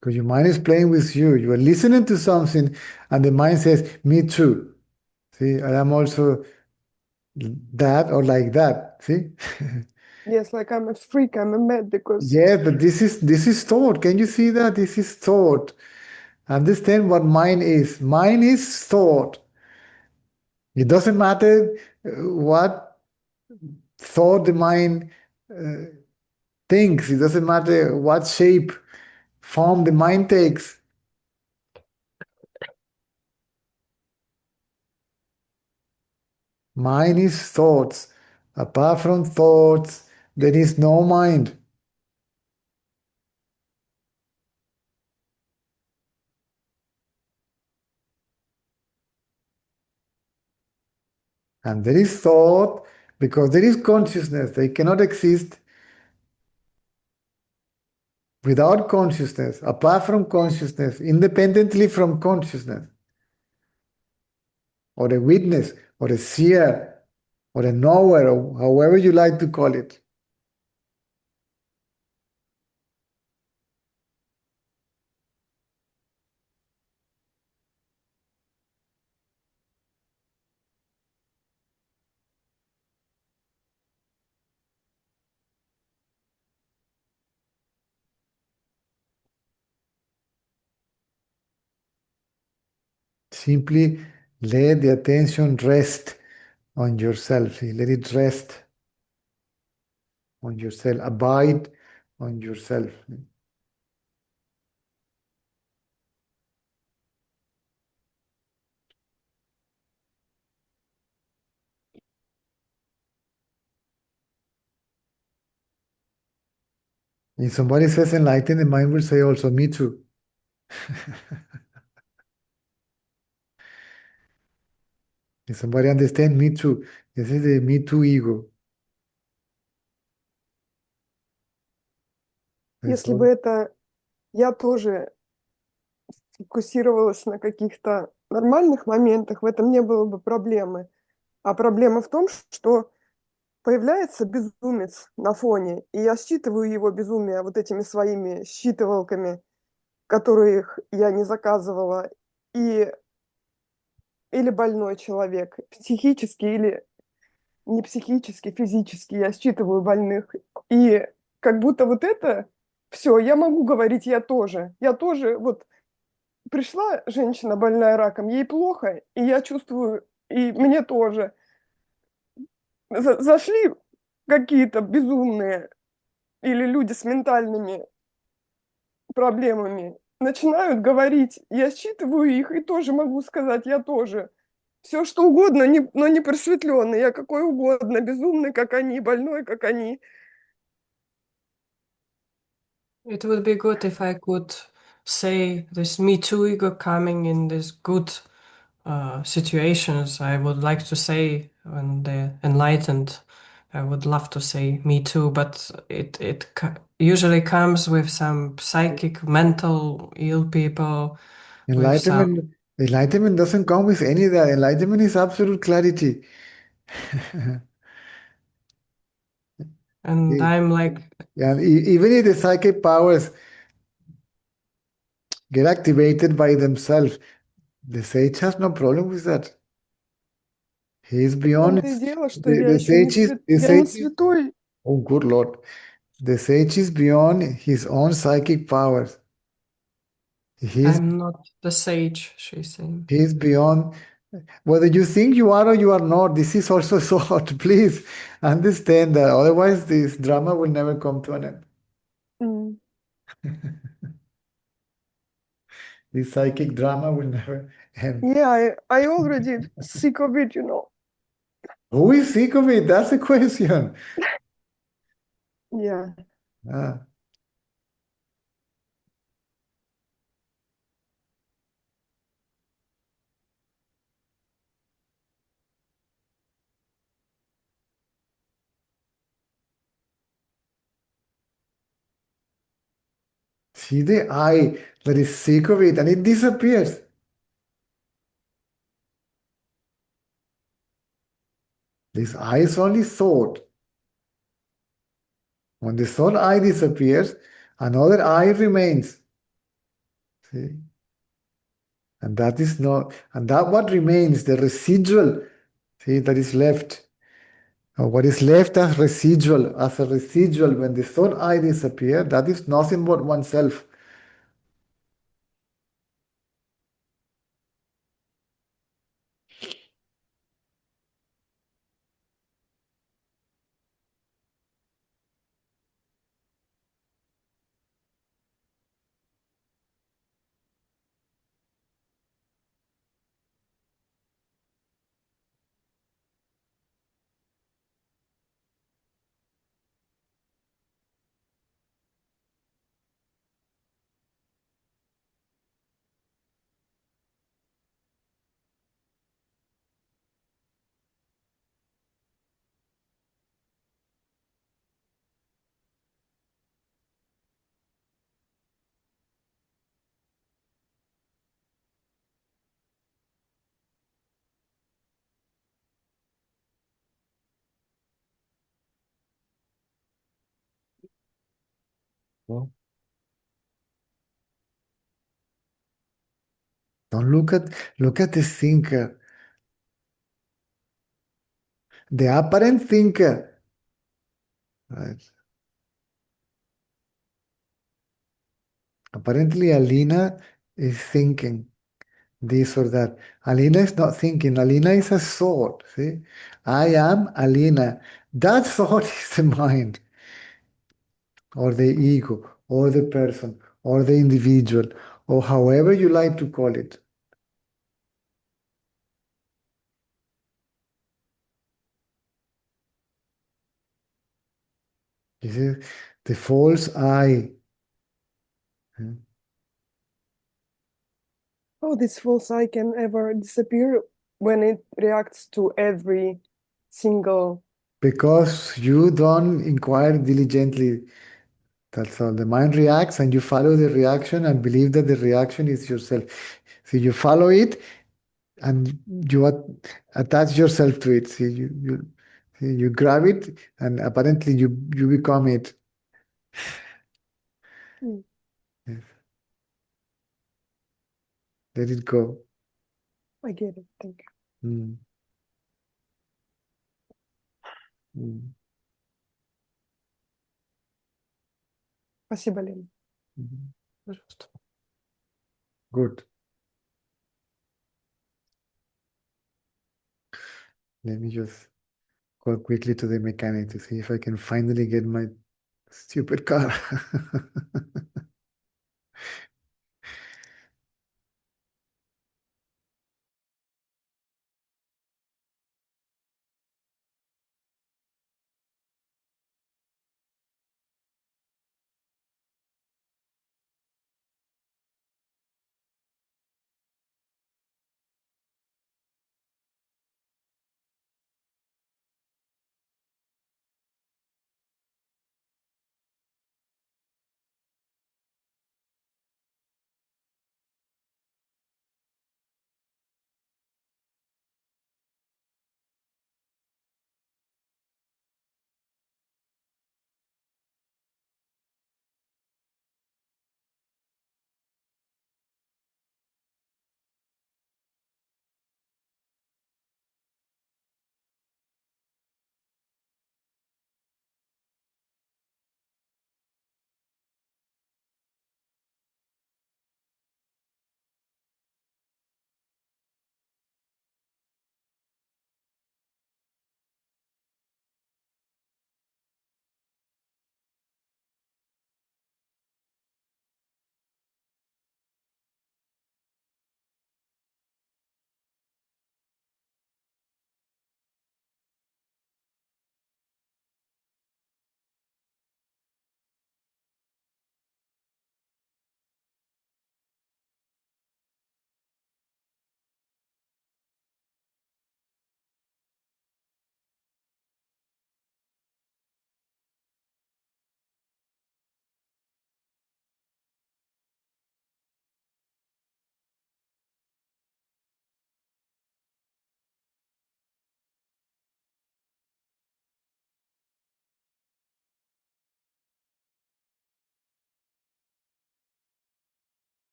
Because your mind is playing with you. You are listening to something and the mind says, me too. See, I am also that or like that. See? Yes, like I'm a freak, I'm a mad because Yeah, but this is thought. Can you see that? This is thought. Understand what mind is. Mind is thought. It doesn't matter what thought the mind uh, thinks. It doesn't matter what shape, form the mind takes. Mind is thoughts. Apart from thoughts, there is no mind. And there is thought because there is consciousness. They cannot exist without consciousness, apart from consciousness, independently from consciousness, or a witness, or a seer, or a knower, or however you like to call it. Simply let the attention rest on yourself. Let it rest on yourself. Abide on yourself. If somebody says enlighten, the mind will say also, me too. If somebody understand, me too. This is the me too ego. That's если all. бы это я тоже фокусировалась на каких-то нормальных моментах, в этом не было бы проблемы. А проблема в том, что появляется безумец на фоне, и я считываю его безумие вот этими своими считывалками, которых я не заказывала, и или больной человек, психически или не психически, физически, я считываю больных. И как будто вот это все, я могу говорить, я тоже, вот пришла женщина больная раком, ей плохо, и я чувствую, и мне тоже. Зашли какие-то безумные или люди с ментальными проблемами, начинают говорить, я считываю их и тоже могу сказать, я тоже. Все что угодно, но не просветленный, я какой угодно, безумный, как они, больной, как они. It would be good if I could say this me too ego coming in these good situations. I would like to say when the enlightened, I would love to say me too, but it usually comes with some psychic, mental ill people, with some, Enlightenment doesn't come with any of that. Enlightenment is absolute clarity. and I'm like, Yeah, even if the psychic powers get activated by themselves, the sage has no problem with that. He is В beyond том-то и it. дело, что The sage is, the я не sage is, святой. oh, good Lord. The sage is beyond his own psychic powers. I'm not the sage, she's saying. He is beyond. Whether you think you are or you are not, this is also so hot. Please understand that. Otherwise, this drama will never come to an end. Mm. This psychic drama will never end. Yeah, I already sick of it, you know. Who is sick of it? That's the question. Yeah. Ah. See the eye that is sick of it and it disappears. This eye is only thought. When the thought eye disappears, another eye remains. See? And that is not, and that what remains, the residual, see, that is left. Or what is left as a residual, when the thought I disappear, that is nothing but oneself. No? Don't look at the thinker, the apparent thinker. Right? Apparently, Alina is thinking this or that. Alina is not thinking. Alina is a thought. See, I am Alina. That thought is the mind, or the ego, or the person, or the individual, or however you like to call it. This is the false I. How this false eye can ever disappear when it reacts to every single. Because you don't inquire diligently. That's all. The mind reacts and you follow the reaction and believe that the reaction is yourself. So you follow it and you attach yourself to it. See, you grab it and apparently you become it. Mm. Yes. Let it go. I get it. Thank you. Mm. Mm. Спасибо, Лена. Mhm. Пожалуйста. Good. Let me just go quickly to the mechanic to see if I can finally get my stupid car.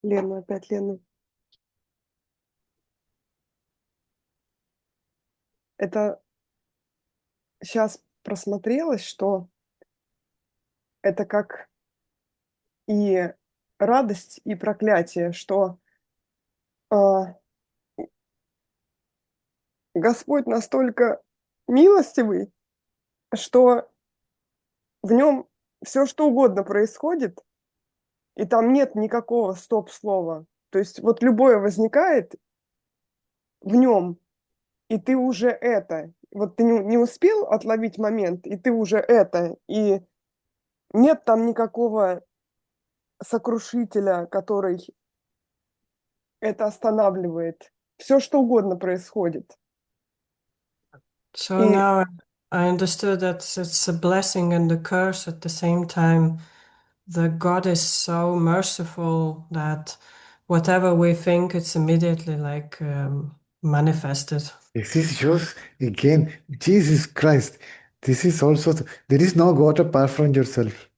Лена, опять Лена. Это сейчас просмотрелось, что это как и радость, и проклятие, что а, Господь настолько милостивый, что в нем все что угодно происходит, и там нет никакого стоп-слова. То есть вот любое возникает в нем, и ты уже это. Вот ты не успел отловить момент, и ты уже это. И нет там никакого сокрушителя, который это останавливает. Все что угодно происходит. So И now I understood that it's a blessing and a curse at the same time. The God is so merciful that whatever we think, it's immediately like manifested. This is shows again, Jesus Christ. This is also, there is no God apart from yourself.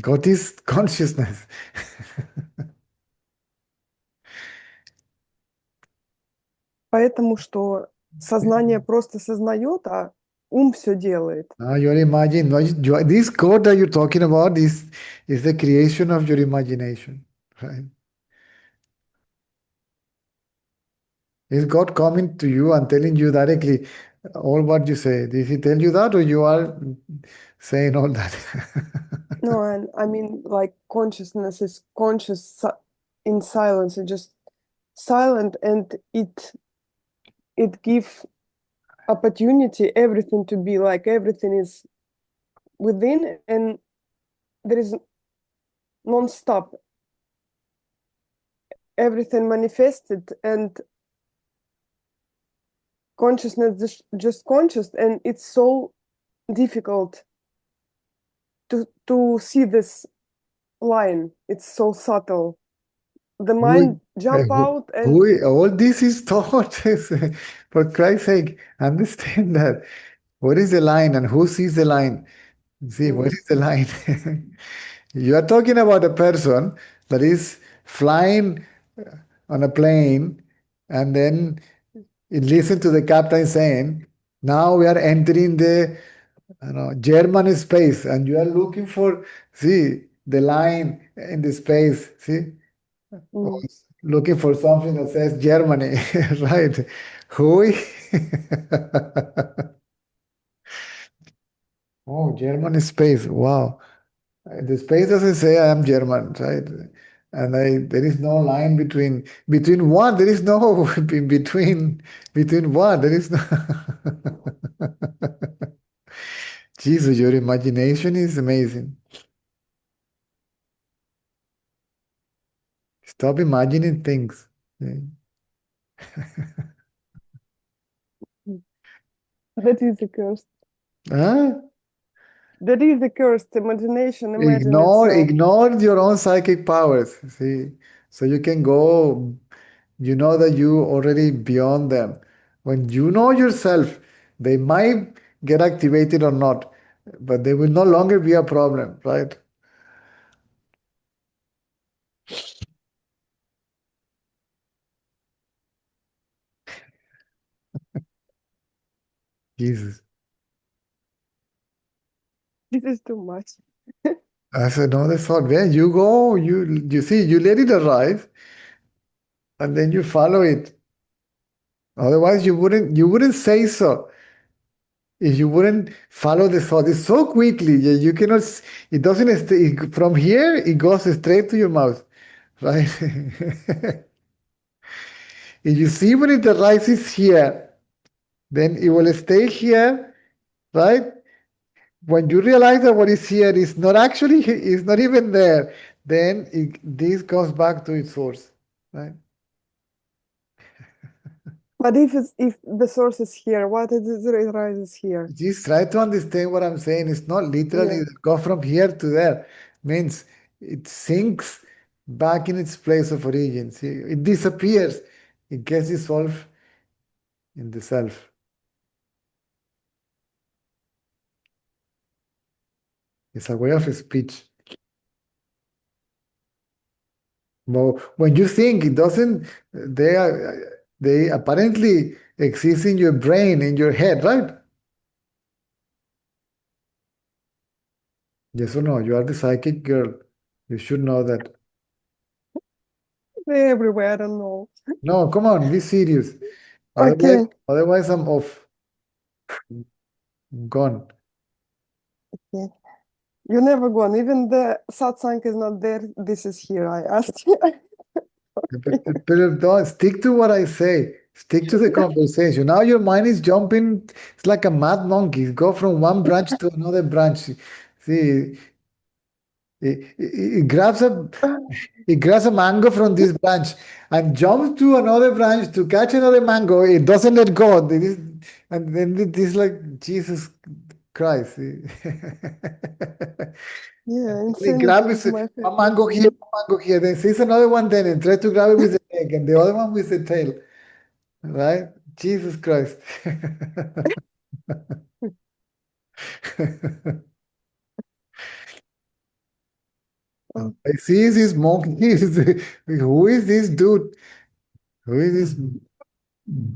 God is consciousness. поэтому, что сознание просто сознает, а ум все делает. Now your imagine, this God that you're talking about is the creation of your imagination, right? Is God coming to you and telling you directly all what you say? Did he tell you that, or you are saying all that? No, and I mean, like consciousness is conscious in silence. It's just silent, and it gives opportunity everything to be like everything is within, and there is non-stop everything manifested, and consciousness just conscious, and it's so difficult to see this line. It's so subtle. The mind jump out and All this is thought. For Christ's sake, understand that. What is the line and who sees the line? See, what is the line? You are talking about a person that is flying on a plane and then it listen to the captain saying, now we are entering the German space and you are looking for, see, the line in the space, see? Looking for something that says Germany, right? Who? Oh, German space. Wow. The space doesn't say I am German, right? And there is no line between what? There is no between what? There is no. Jesus, your imagination is amazing. Stop imagining things. that is the curse. Huh? That is the curse. Imagination, imagine itself. Ignore your own psychic powers. See, so you can go. You know that you already beyond them. When you know yourself, they might get activated or not, but they will no longer be a problem, right? Jesus. This is too much. I said, no, that's not where you go. You see, you let it arrive and then you follow it. Otherwise, you wouldn't say so. If you wouldn't follow the thought, it's so quickly, you cannot, it doesn't stay, from here, it goes straight to your mouth, right? If you see when it arises here, then it will stay here, right? When you realize that what is here is not actually, is not even there, then this goes back to its source, right? But if the source is here, what is it arises here? Just try to understand what I'm saying. It's not literally go from here to there. Means it sinks back in its place of origin. See, it disappears. It gets dissolved in the self. It's a way of speech. Well, when you think, it doesn't, they apparently exist in your brain, in your head, right? Yes or no? You are the psychic girl. You should know that. They're everywhere, I don't know. No, come on, be serious. Okay. Otherwise I'm off. I'm gone. Okay. You're never gone. Even the satsang is not there. This is here. I asked you. But don't stick to what I say. Stick to the conversation. Now your mind is jumping. It's like a mad monkey. Go from one branch to another branch. See, it grabs a mango from this branch and jumps to another branch to catch another mango. It doesn't let go. And then it is like Jesus Christ. Yeah, It insanity grabs is my one favorite mango thing. here, one mango here. Then sees another one then and tries to grab it with the leg and the other one with the tail. Right? Jesus Christ. Oh, I see this monkey. Who is this dude? Who is this?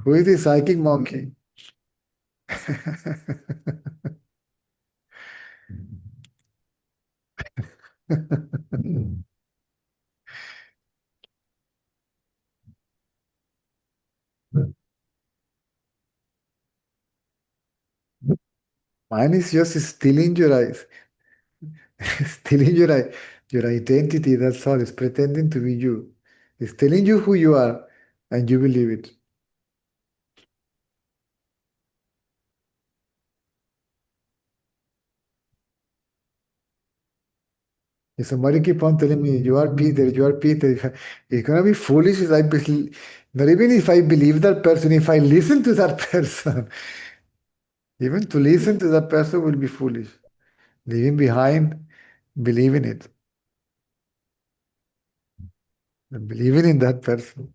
Who is this psychic monkey? Mine is just stealing your eyes, stealing your identity. That's all. It's pretending to be you. It's telling you who you are, and you believe it. If somebody keep on telling me you are Peter, it's gonna be foolish if not even if I believe that person, if I listen to that person, even to listen to that person will be foolish. Leaving behind, believing it, and believing in that person.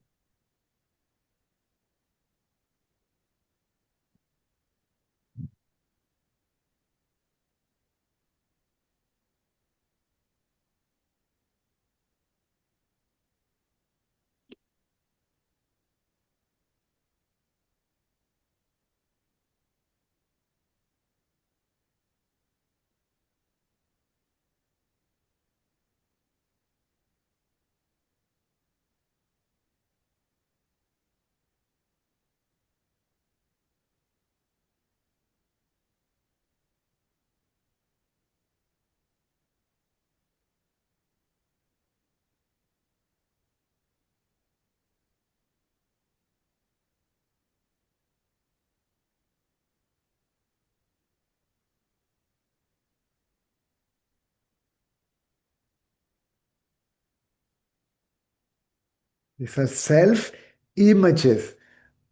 It's a self-images.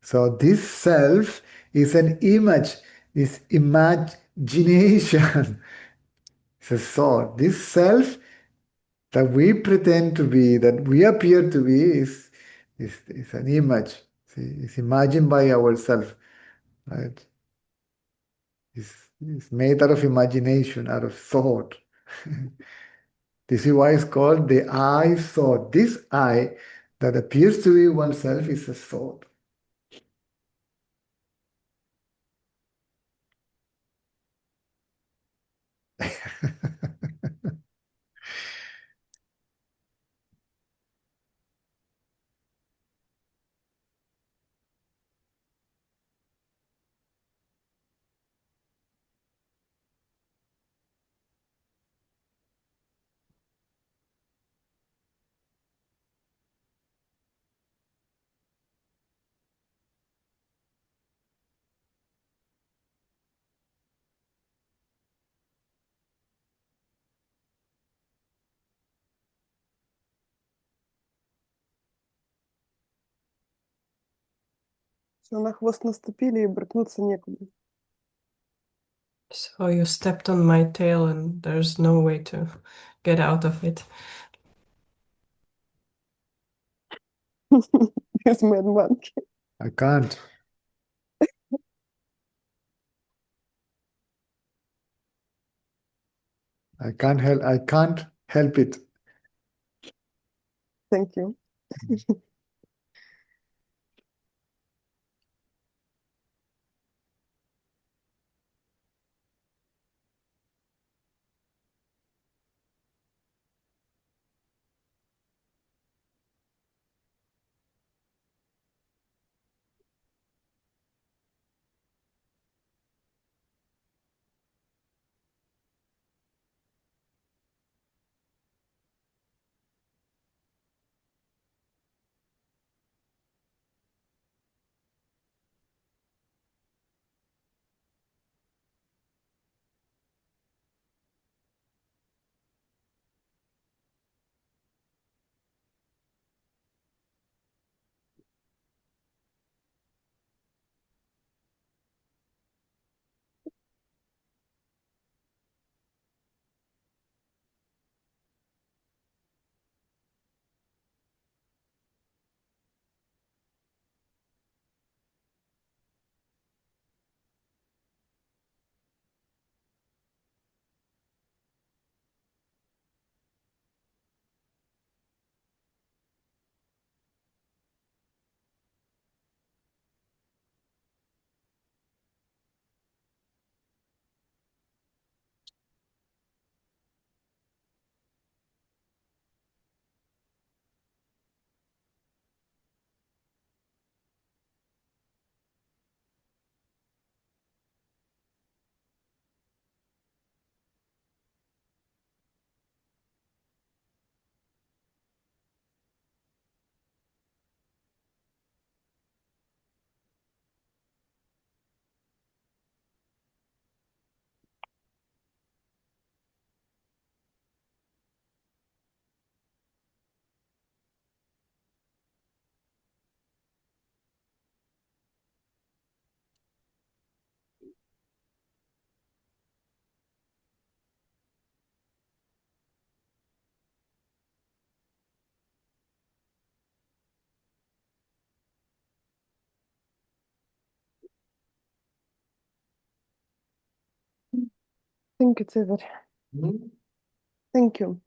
So this self is an image, this imagination. It's a thought. This self that we pretend to be, that we appear to be, is an image. See, it's imagined by ourselves, right? It's made out of imagination, out of thought. This is why it's called the I thought. This I that appears to be oneself is a thought. все, на хвост наступили и брыкнуться некуда. So you stepped on my tail and there's no way to get out of it. This mad monkey. I can't. I can't help it. Thank you. Thank you, Cesar. Thank you.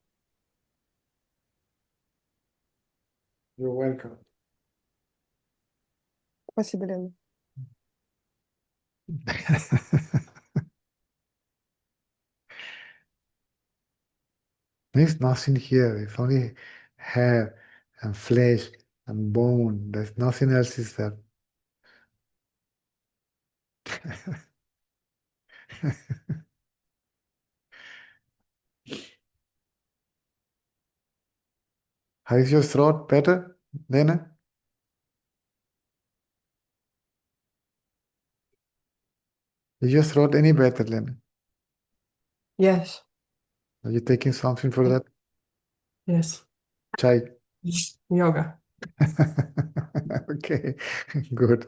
You're welcome. Спасибо, Лена. There's nothing here. It's only hair and flesh and bone. There's nothing else is there. How is your throat better, Lena? Is your throat any better, Lena? Yes, Are you taking something for that? yes. Chai. Yoga. Okay, good.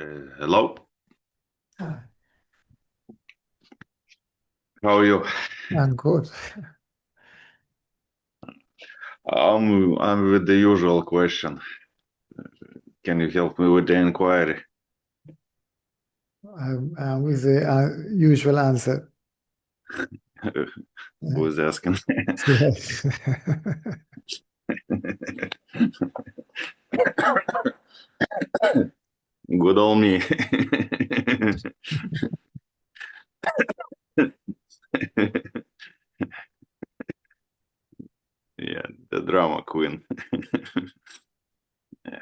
Hello, how are you? I'm good. I'm with the usual question. Can you help me with the inquiry? I'm with the usual answer. Who is asking? Yes. Good old me. Yeah, the drama queen. Yeah.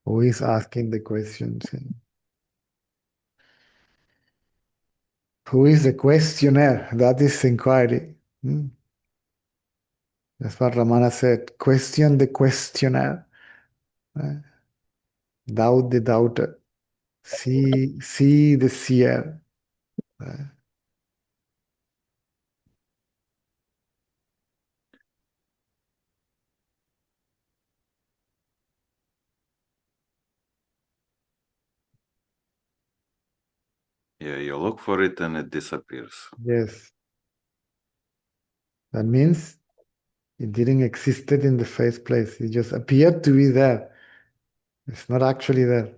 Who is asking the questions? Who is the questioner? That is inquiry. That's what Ramana said. Question the questioner. Doubt the doubter. See the seer. Yeah, you look for it and it disappears. Yes. That means it didn't existed in the first place. It just appeared to be there. It's not actually there.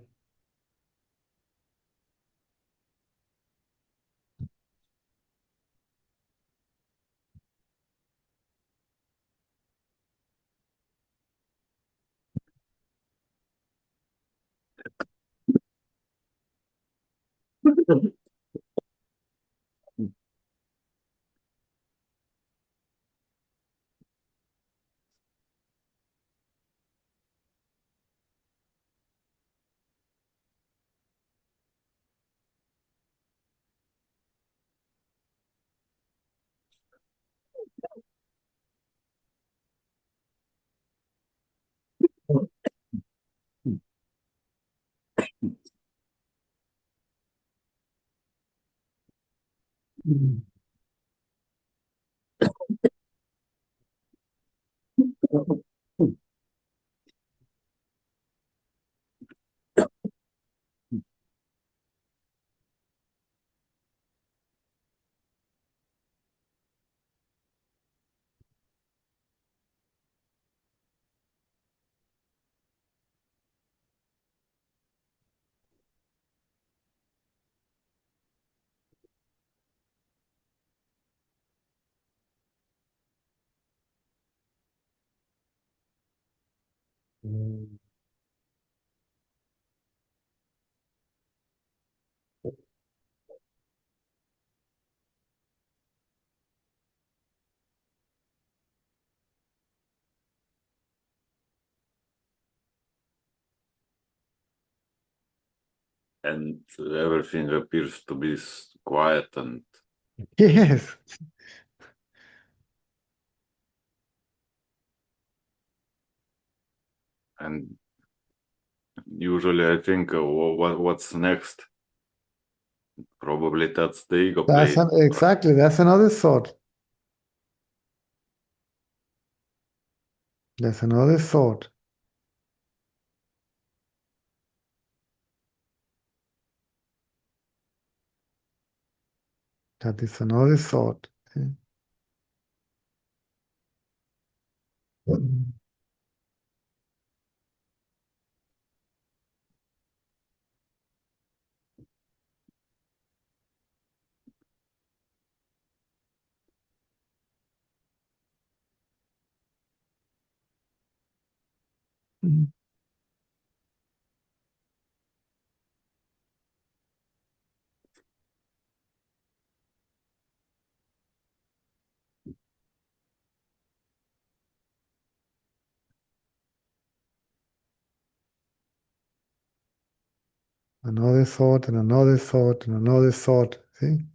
And everything appears to be quiet Yes. and usually I think what's next? Probably that's the ego play. Exactly. That's another thought. That's another thought. That is another thought. Another thought and another thought and another thought. See?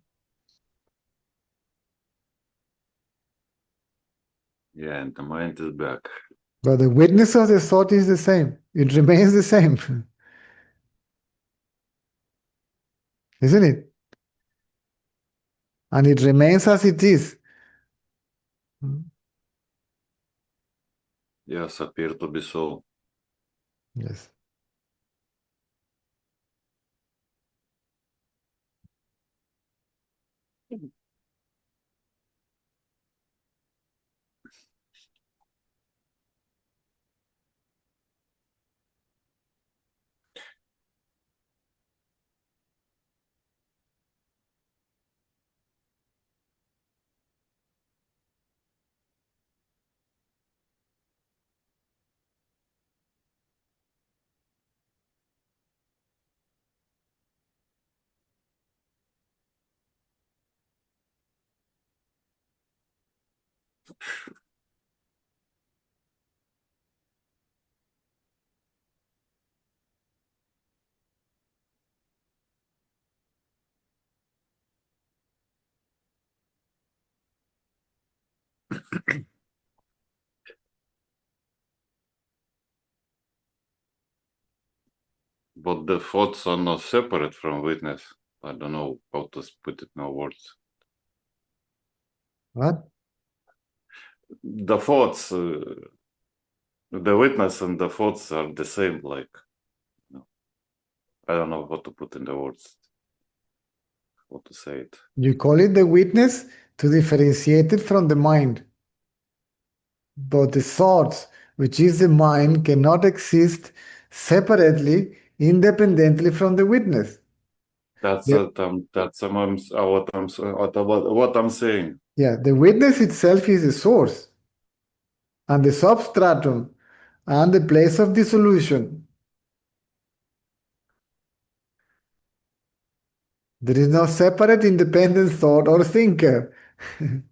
Yeah, and the mind is back. But the witness of the thought is the same. It remains the same. isn't it? And it remains as it is. Yes, appear to be so. Yes. But the thoughts are not separate from witness. I don't know how to put it in words. What? The thoughts, the witness and the thoughts are the same, like, I don't know what to put in the words, how to say it. You call it the witness to differentiate it from the mind. But the thoughts, which is the mind, cannot exist separately, independently from the witness. That's Yeah. what I'm saying. Yeah, the witness itself is the source and the substratum and the place of dissolution. There is no separate independent thought or thinker.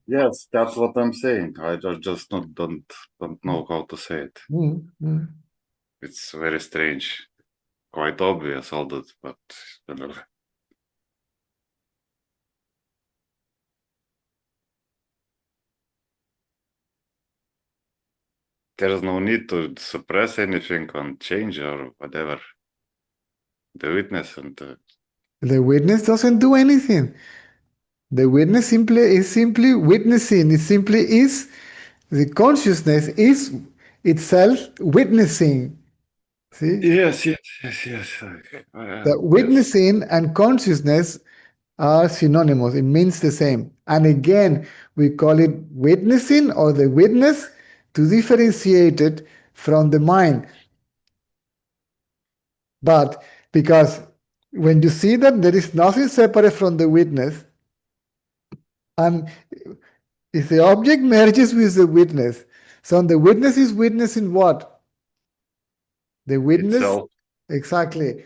Yes, that's what I'm saying. I just don't know how to say it. It's very strange, quite obvious, all that, but there's no need to suppress anything and change or whatever. The witness and The witness doesn't do anything. The witness is simply witnessing. It simply is. The consciousness is itself witnessing. See? yes. The witnessing and consciousness are synonymous. It means the same. And again, we call it witnessing or the witness to differentiate it from the mind. But because when you see that there is nothing separate from the witness, and if the object merges with the witness, so the witness is witnessing what? The witness. Itself. Exactly.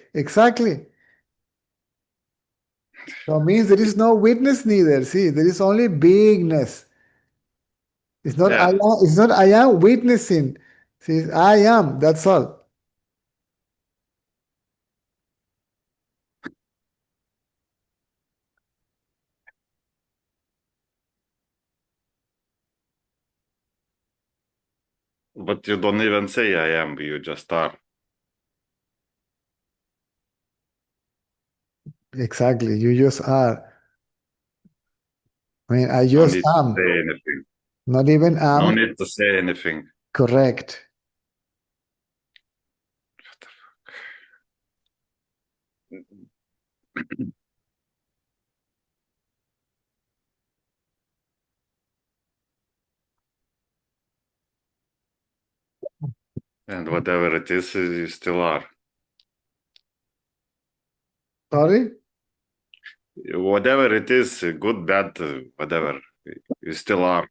So it means there is no witness neither. See, there is only beingness. It's not Yeah. I am witnessing. See, I am, that's all. But you don't even say I am, you just are. Exactly. You just are. I mean, I No just need to am. say anything. Not even am. No need to say anything. Correct. And whatever it is, you still are. Sorry? Whatever it is, good, bad, whatever, you still are.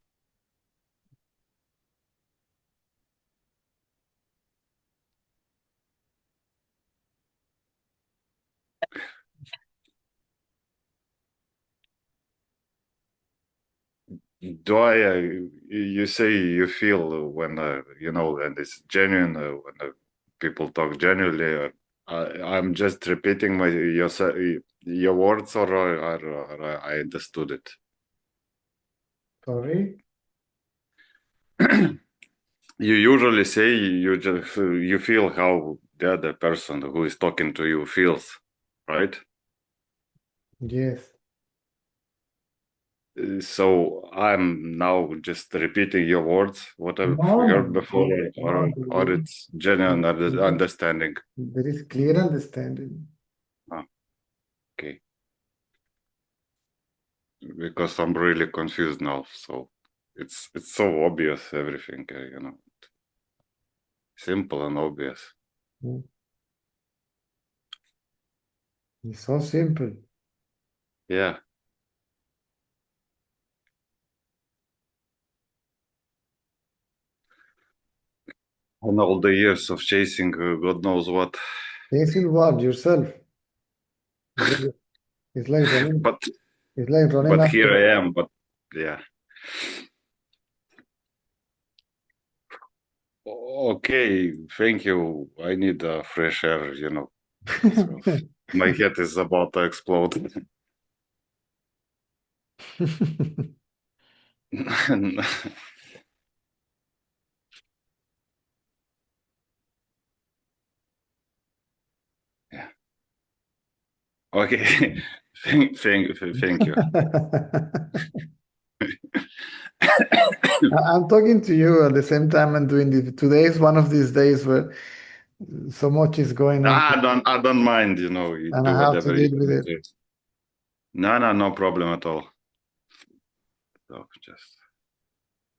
Do you say you feel when, and it's genuine, when people talk genuinely, I'm just repeating your words, or I understood it. Sorry? You usually say you feel how the other person who is talking to you feels, right? Yes. So I'm now just repeating your words, what I've No, heard before, or no, it's genuine understanding. there is clear understanding. Okay. Because I'm really confused now. So it's so obvious, everything, simple and obvious. It's so simple. Yeah. And all the years of chasing God knows what. Chasing what? Yourself. It's like running. But It's like running but here after. I am. But yeah. Okay, thank you. I need fresh air, So my head is about to explode. Yeah. Okay. Thank you. I'm talking to you at the same time I'm doing this. Today is one of these days where so much is going on, I don't mind, you and do I have to whatever you deal with it. do. No problem at all. So just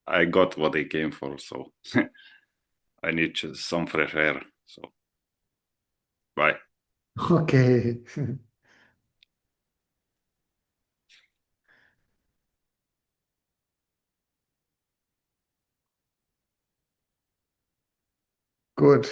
I got what I came for, so I need just some fresh air. So bye. Okay. Good.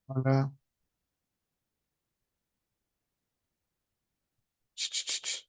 Hola. Ch, ch, ch, ch.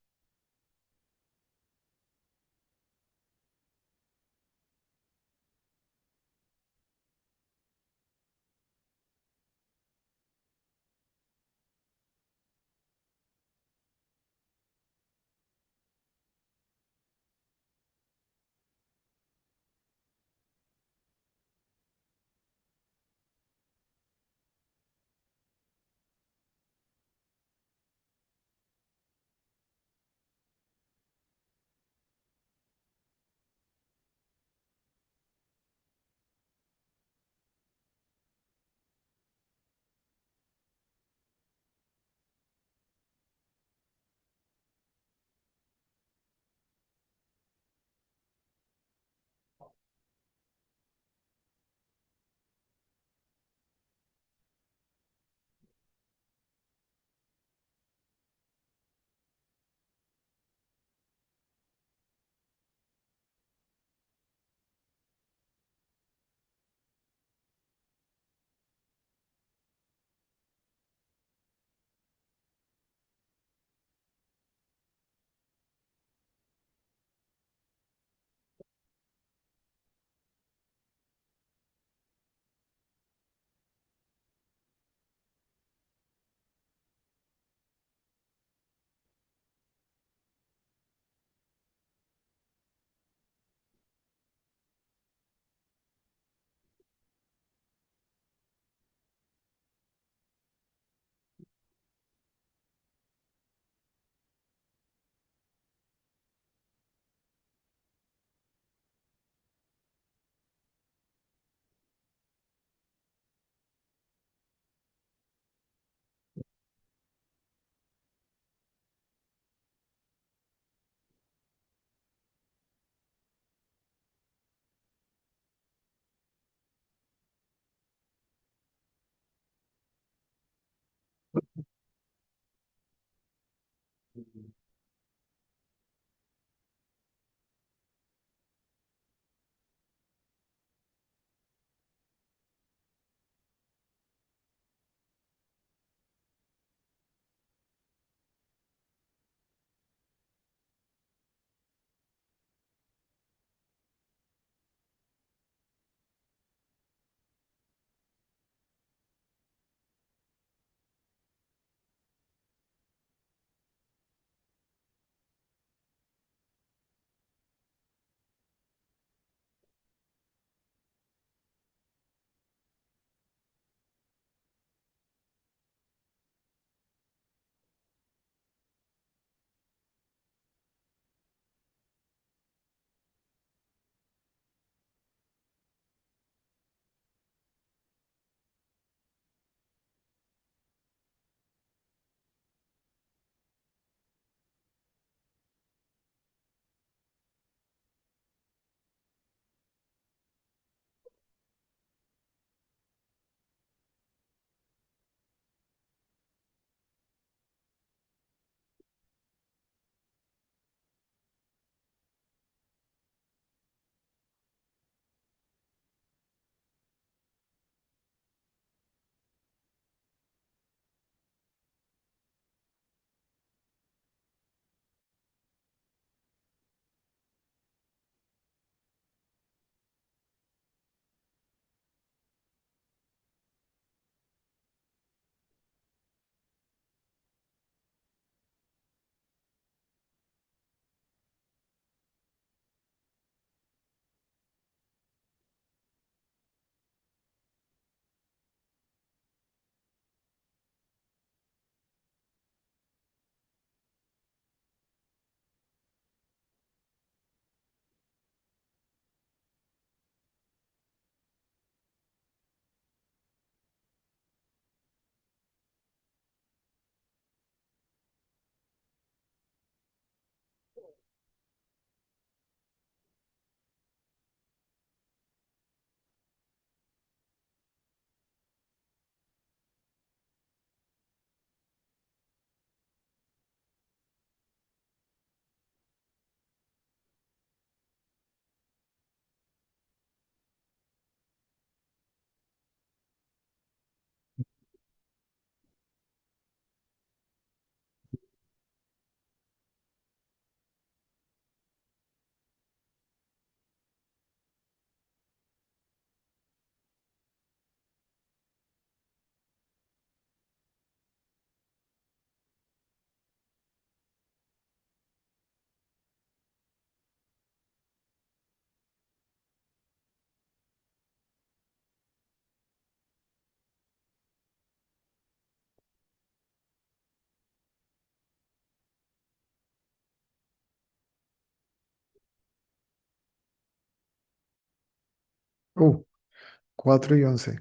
4:11.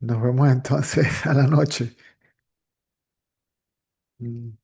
Nos vemos entonces a la noche. Mm.